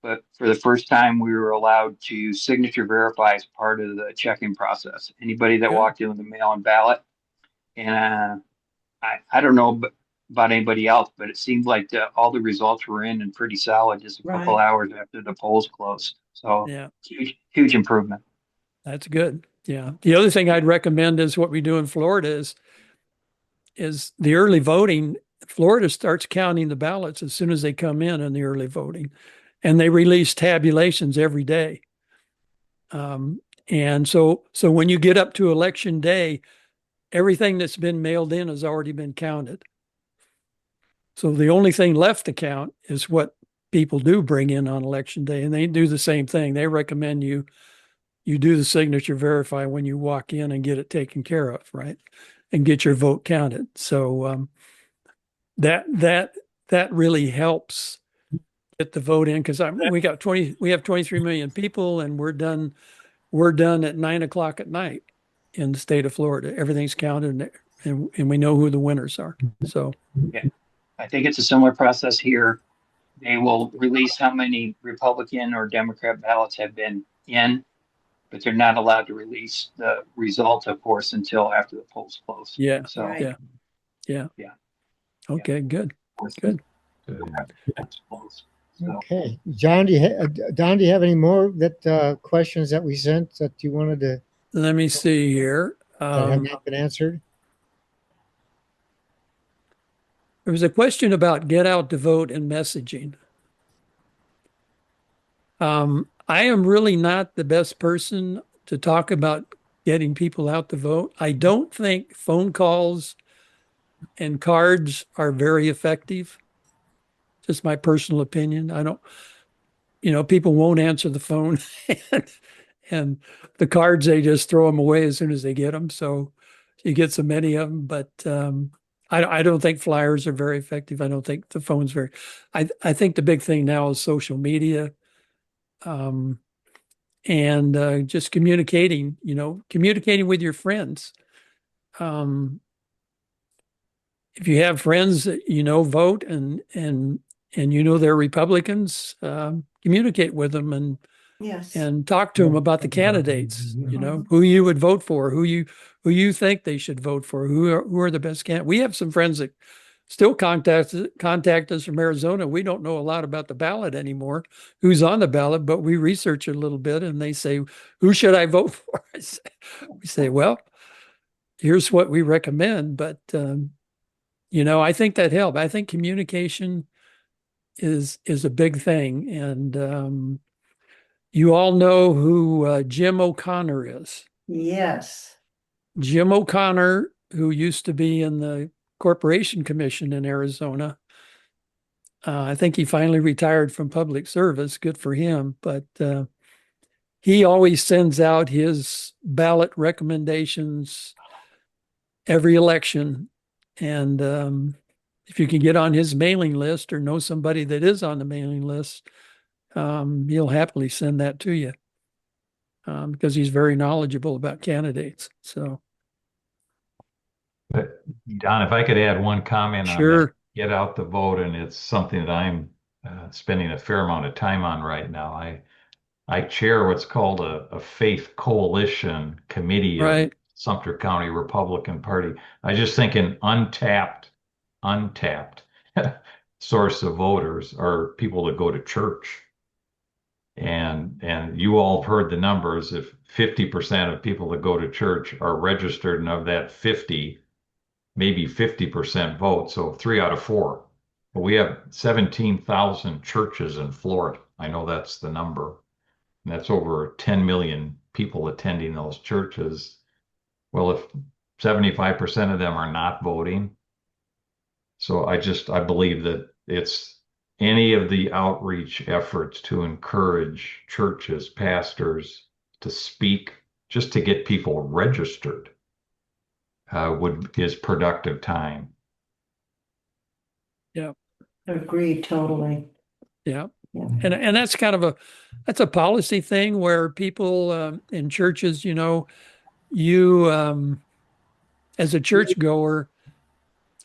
But for the first time, we were allowed to signature verify as part of the check-in process. Anybody that Good. walked in with a mail-in ballot, and I don't know about anybody else, but it seemed like all the results were in and pretty solid just a couple Right. hours after the polls closed. So Yeah, huge improvement. that's good. Yeah. The other thing I'd recommend is what we do in Florida is the early voting. Florida starts counting the ballots as soon as they come in the early voting, and they release tabulations every day. And so when you get up to election day, everything that's been mailed in has already been counted. So the only thing left to count is what people do bring in on election day, and they do the same thing. They recommend you do the signature verify when you walk in and get it taken care of, right? And get your vote counted. So that really helps get the vote in because we have 23 million people and we're done at 9 o'clock at night in the state of Florida. Everything's counted and we know who the winners are. So Yeah, I think it's a similar process here. They will release how many Republican or Democrat ballots have been in, but they're not allowed to release the result, of course, until after the polls close. yeah, So Right. yeah, yeah. yeah, Okay, good. good. So Okay. John, Don, do you have any more questions that we sent that you wanted to Let me see here. that have not been answered? There was a question about get out to vote and messaging. I am really not the best person to talk about getting people out to vote. I don't think phone calls and cards are very effective. Just my personal opinion. I don't, people won't answer the phone and, and the cards, they just throw them away as soon as they get them. So you get so many of them, but I don't think flyers are very effective. I don't think the phone's I think the big thing now is social media. And just communicating with your friends. If you have friends that vote and they're Republicans, communicate with them Yes. and talk to them about the candidates. Who you would vote for, who you think they should vote for, who are the best candidates. We have some friends that still contact us from Arizona. We don't know a lot about the ballot anymore, who's on the ballot, but we research it a little bit and they say, who should I vote for? We say, well, here's what we recommend. But, I think that helped. I think communication is a big thing. And you all know who Jim O'Connor is. Yes. Jim O'Connor, who used to be in the Corporation Commission in Arizona. I think he finally retired from public service. Good for him. But he always sends out his ballot recommendations every election. And if you can get on his mailing list or know somebody that is on the mailing list, he'll happily send that to you because he's very knowledgeable about candidates. So, But Don, if I could add one comment on that, sure. get out the vote, and it's something that I'm spending a fair amount of time on right now. I chair what's called a faith coalition committee of Right. Sumter County Republican Party. I just think an untapped source of voters are people that go to church. And you all have heard the numbers. If 50% of people that go to church are registered, and of that 50, maybe 50% vote, so 3 out of 4 We have 17,000 churches in Florida. I know that's the number. And that's over 10 million people attending those churches. Well, if 75% of them are not voting, so I believe that it's any of the outreach efforts to encourage churches, pastors to speak, just to get people registered, would is productive time. Yeah. Agreed, totally. Yeah. Yeah. And that's kind of that's a policy thing where people in churches, you as a churchgoer,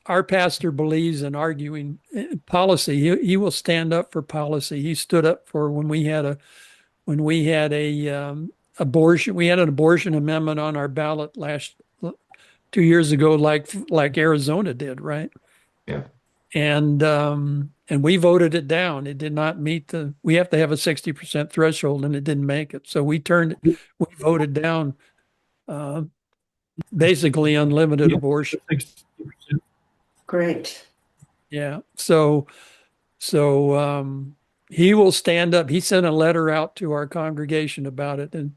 our pastor believes in arguing policy. He will stand up for policy. He stood up for when we had a abortion. We had an abortion amendment on our ballot 2 years ago, like Arizona did, right? Yeah. And we voted it down. It did not meet we have to have a 60% threshold, and it didn't make it. So we voted down basically unlimited abortion. Great. Yeah. So he will stand up. He sent a letter out to our congregation about it and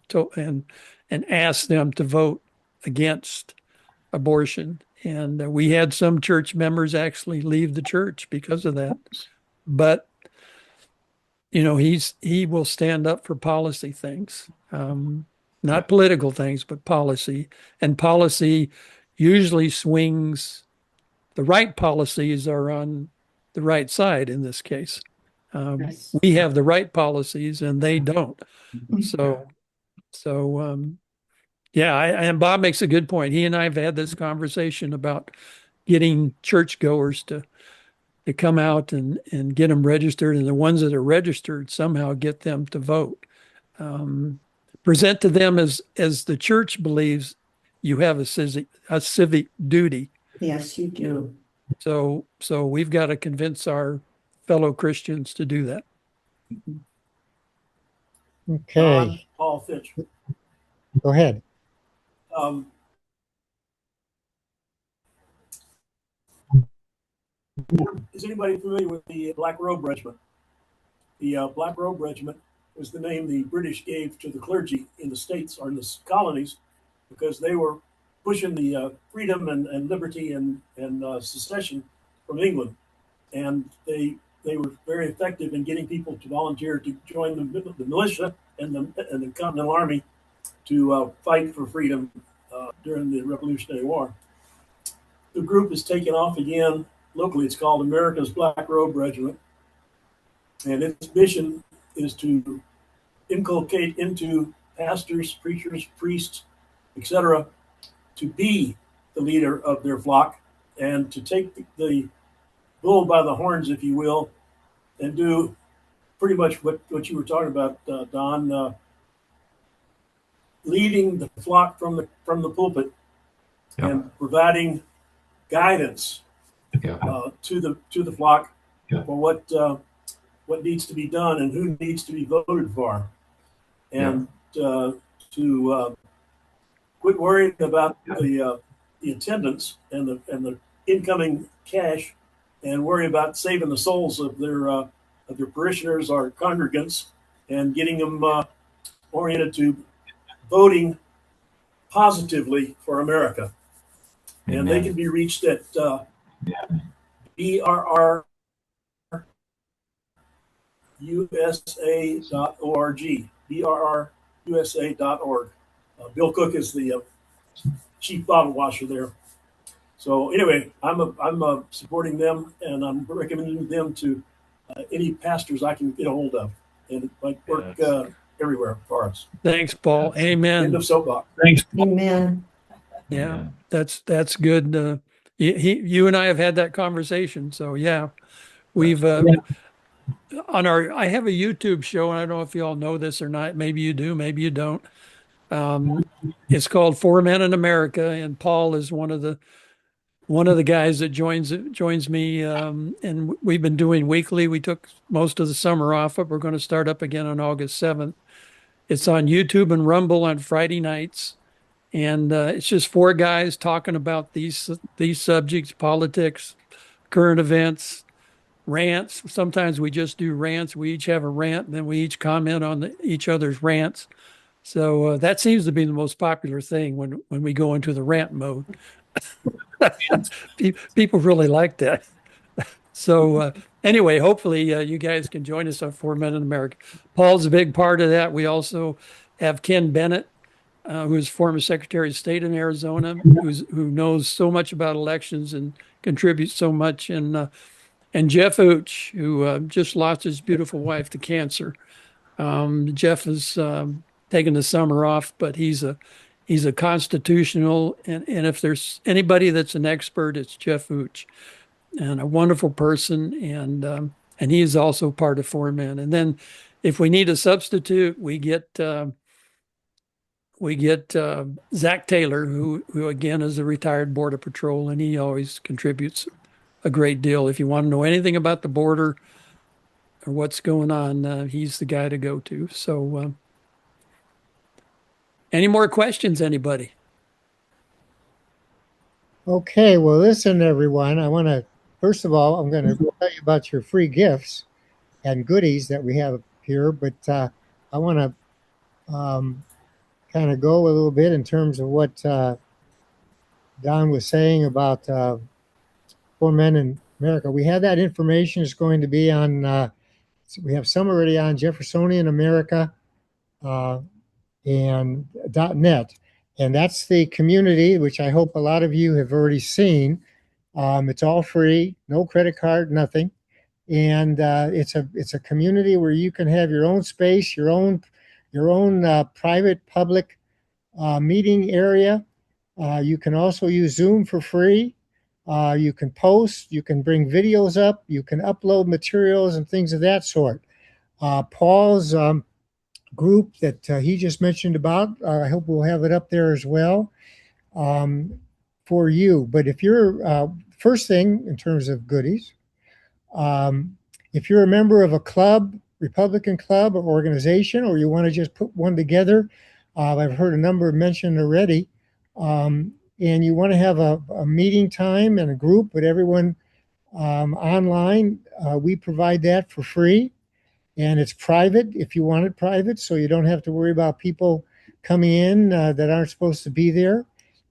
asked them to vote against abortion. And we had some church members actually leave the church because of that. But he will stand up for policy things, not political things, but policy. And policy usually swings. The right policies are on the right side in this case. Yes. We have the right policies and they don't. So yeah, and Bob makes a good point. He and I have had this conversation about getting churchgoers to come out and get them registered, and the ones that are registered somehow get them to vote. Present to them as the church believes you have a civic duty. Yes, you do. So we've got to convince our fellow Christians to do that. Okay, Paul Fitch. go ahead. Is anybody familiar with the Black Robe Regiment? The Black Robe Regiment was the name the British gave to the clergy in the states or in the colonies because they were pushing the freedom and liberty and secession from England, and they were very effective in getting people to volunteer to join the militia and the Continental Army to fight for freedom during the Revolutionary War. The group is taken off again locally. It's called America's Black Robe Regiment, and its mission is to inculcate into pastors, preachers, priests, etc., to be the leader of their flock and to take the bull by the horns, if you will, and do pretty much what you were talking about, Don, leading the flock from the pulpit and providing guidance to the flock for what needs to be done and who needs to be voted for, and to quit worrying about the attendance and the incoming cash, and worry about saving the souls of their parishioners or congregants and getting them oriented to voting positively for America. Amen. And they can be reached at BRRUSA.org. BRRUSA.org. Bill Cook is the chief bottle washer there. So anyway, I'm supporting them, and I'm recommending them to any pastors I can get a hold of, and it might work everywhere for us. Thanks, Paul. Amen. End of soapbox. Thanks, Paul. Amen. Yeah, that's good. You and I have had that conversation. So yeah, we've I have a YouTube show, and I don't know if you all know this or not. Maybe you do, maybe you don't. It's called Four Men in America, and Paul is one of the guys that joins me. And we've been doing weekly. We took most of the summer off, but we're going to start up again on August 7th. It's on YouTube and Rumble on Friday nights. And it's just four guys talking about these subjects: politics, current events, rants. Sometimes we just do rants. We each have a rant, and then we each comment on each other's rants. So that seems to be the most popular thing when we go into the rant mode. People really like that. So anyway, hopefully you guys can join us on 4 Men in America. Paul's a big part of that. We also have Ken Bennett, who is former Secretary of State in Arizona, who knows so much about elections and contributes so much, and Jeff Ooch, who just lost his beautiful wife to cancer. Jeff is taking the summer off, but he's a constitutional, and if there's anybody that's an expert, it's Jeff Ooch, and a wonderful person, and he is also part of 4 Men. And then if we need a substitute, we get Zach Taylor, who again is a retired Border Patrol, and he always contributes a great deal. If you want to know anything about the border or what's going on, he's the guy to go to. So, any more questions, anybody? Okay, well, listen, everyone. First of all, I'm going to tell you about your free gifts and goodies that we have here, but I want to kind of go a little bit in terms of what Don was saying about 4 Men in America. We have that information. Is going to be on, we have some already on Jeffersonian America and .net. And that's the community, which I hope a lot of you have already seen. It's all free, no credit card, nothing. And it's a community where you can have your own space, your own private public meeting area. You can also use Zoom for free. You can post, you can bring videos up, you can upload materials and things of that sort. Paul's group that he just mentioned about, I hope we'll have it up there as well for you. But if you're, first thing in terms of goodies, if you're a member of a club, Republican club or organization, or you want to just put one together, I've heard a number mentioned already, and you want to have a meeting time and a group with everyone online, we provide that for free. And it's private if you want it private, so you don't have to worry about people coming in that aren't supposed to be there.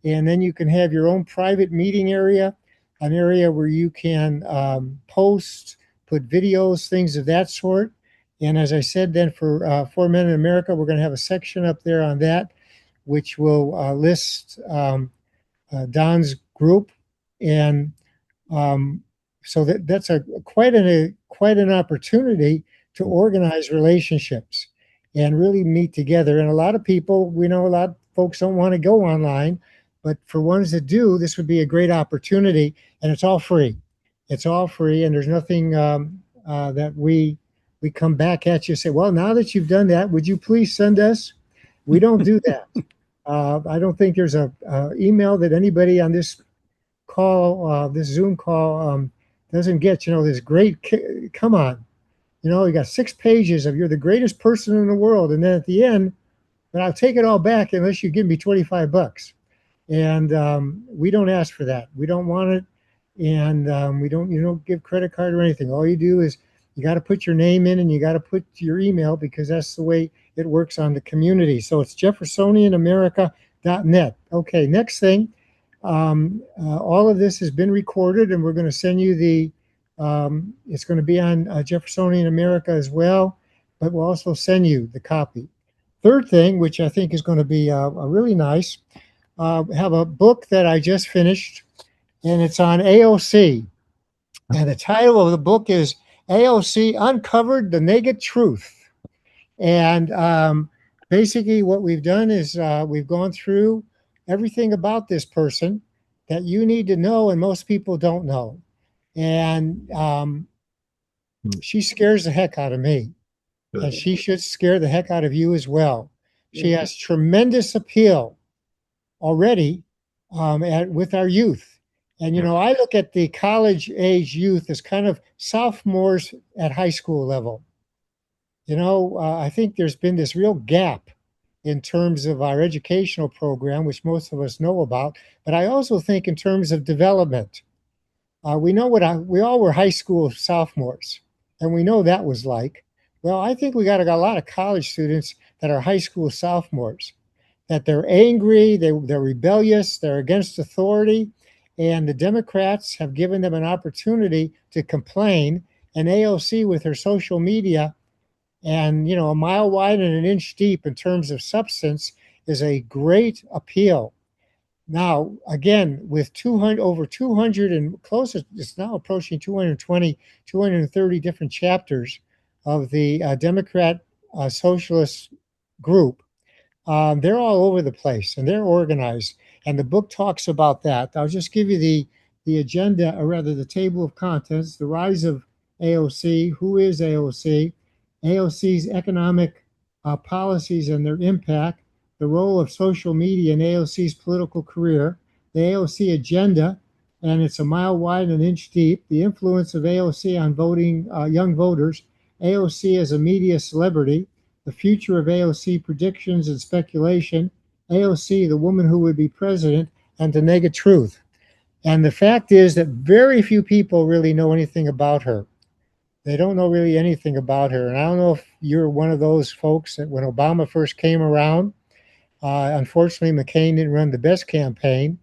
And then you can have your own private meeting area, an area where you can post, put videos, things of that sort. And as I said, then for 4 Men in America, we're going to have a section up there on that, which will list Don's group. And so that's quite an opportunity to organize relationships and really meet together. And a lot of people, we know a lot of folks don't want to go online, but for ones that do, this would be a great opportunity, and it's all free. It's all free, and there's nothing that we come back at you and say, well, now that you've done that, would you please send us? We don't do that. I don't think there's a email that anybody on this call, this Zoom call, doesn't get, this great, come on. You got 6 pages of you're the greatest person in the world. And then at the end, but I'll take it all back unless you give me $25. And we don't ask for that. We don't want it. And you don't give credit card or anything. All you do is you got to put your name in and you got to put your email, because that's the way it works on the community. So it's jeffersonianamerica.net. Okay, next thing. All of this has been recorded, and we're going to send you it's going to be on Jeffersonian America as well, but we'll also send you the copy. Third thing, which I think is going to be a really nice, have a book that I just finished, and it's on AOC. And the title of the book is AOC Uncovered the Naked Truth. And basically what we've done is we've gone through everything about this person that you need to know and most people don't know. And she scares the heck out of me. And she should scare the heck out of you as well. She has tremendous appeal already with our youth. And, I look at the college age youth as kind of sophomores at high school level. I think there's been this real gap in terms of our educational program, which most of us know about. But I also think in terms of development. We know we all were high school sophomores, and we know that was like. Well, I think we got a lot of college students that are high school sophomores, that they're angry, they're rebellious, they're against authority, and the Democrats have given them an opportunity to complain. And AOC, with her social media, and a mile wide and an inch deep in terms of substance, is a great appeal. Now, again, with 200 over 200 and close, it's now approaching 220, 230 different chapters of the Democrat Socialist group. They're all over the place and they're organized. And the book talks about that. I'll just give you the agenda, or rather the table of contents: the rise of AOC, who is AOC, AOC's economic policies and their impact, the role of social media in AOC's political career, the AOC agenda, and it's a mile wide and an inch deep, the influence of AOC on voting young voters, AOC as a media celebrity, the future of AOC predictions and speculation, AOC, the woman who would be president, and the naked truth. And the fact is that very few people really know anything about her. They don't know really anything about her. And I don't know if you're one of those folks that when Obama first came around, unfortunately, McCain didn't run the best campaign.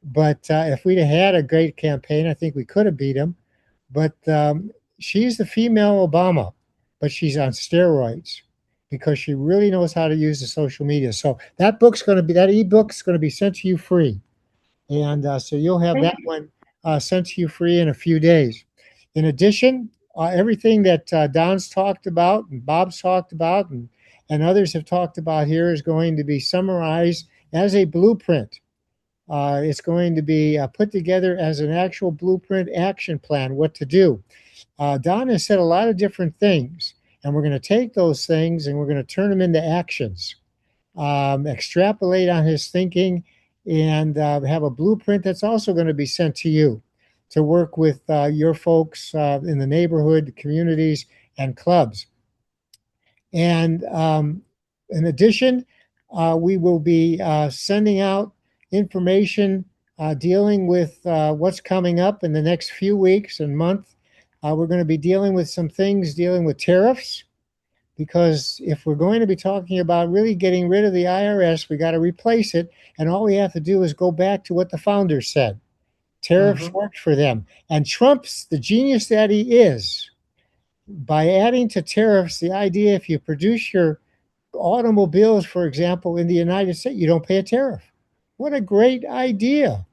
But if we'd have had a great campaign, I think we could have beat him. But she's the female Obama, but she's on steroids because she really knows how to use the social media. So that ebook's going to be sent to you free. And so you'll have that one sent to you free in a few days. In addition, everything that Don's talked about and Bob's talked about and others have talked about here is going to be summarized as a blueprint. It's going to be put together as an actual blueprint action plan, what to do. Don has said a lot of different things, and we're going to take those things and we're going to turn them into actions, extrapolate on his thinking, and have a blueprint that's also going to be sent to you to work with your folks in the neighborhood, communities, and clubs. And in addition, we will be sending out information dealing with what's coming up in the next few weeks and month. We're going to be dealing with some things dealing with tariffs, because if we're going to be talking about really getting rid of the IRS, we got to replace it. And all we have to do is go back to what the founders said. Tariffs worked for them. And Trump's the genius that he is. By adding to tariffs, the idea if you produce your automobiles, for example, in the United States, you don't pay a tariff. What a great idea.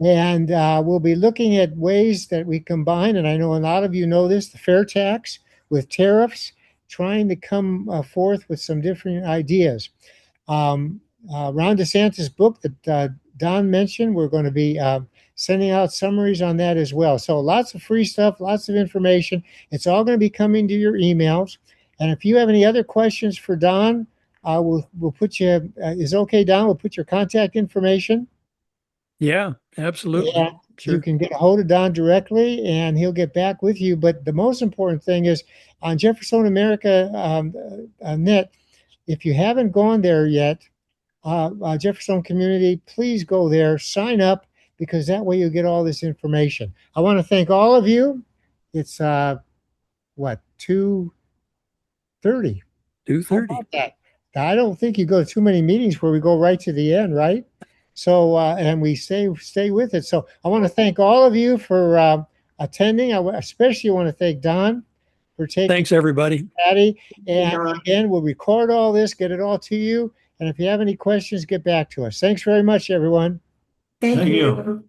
And we'll be looking at ways that we combine, and I know a lot of you know this, the fair tax with tariffs, trying to come forth with some different ideas. Ron DeSantis' book that Don mentioned, we're going to be sending out summaries on that as well. So lots of free stuff, lots of information. It's all going to be coming to your emails. And if you have any other questions for Don, we'll put you, is okay, Don? We'll put your contact information. Yeah, absolutely. Yeah, Sure. you can get a hold of Don directly and he'll get back with you. But the most important thing is on Jefferson America net, if you haven't gone there yet, Jefferson Community, please go there, sign up, because that way you'll get all this information. I want to thank all of you. It's what, 2:30? 2:30. That? I don't think you go to too many meetings where we go right to the end, right? So and we stay with it. So I want to thank all of you for attending. I especially want to thank Don for taking. Thanks, everybody. Patty. And again, we'll record all this, get it all to you. And if you have any questions, get back to us. Thanks very much, everyone. Thank Thank you.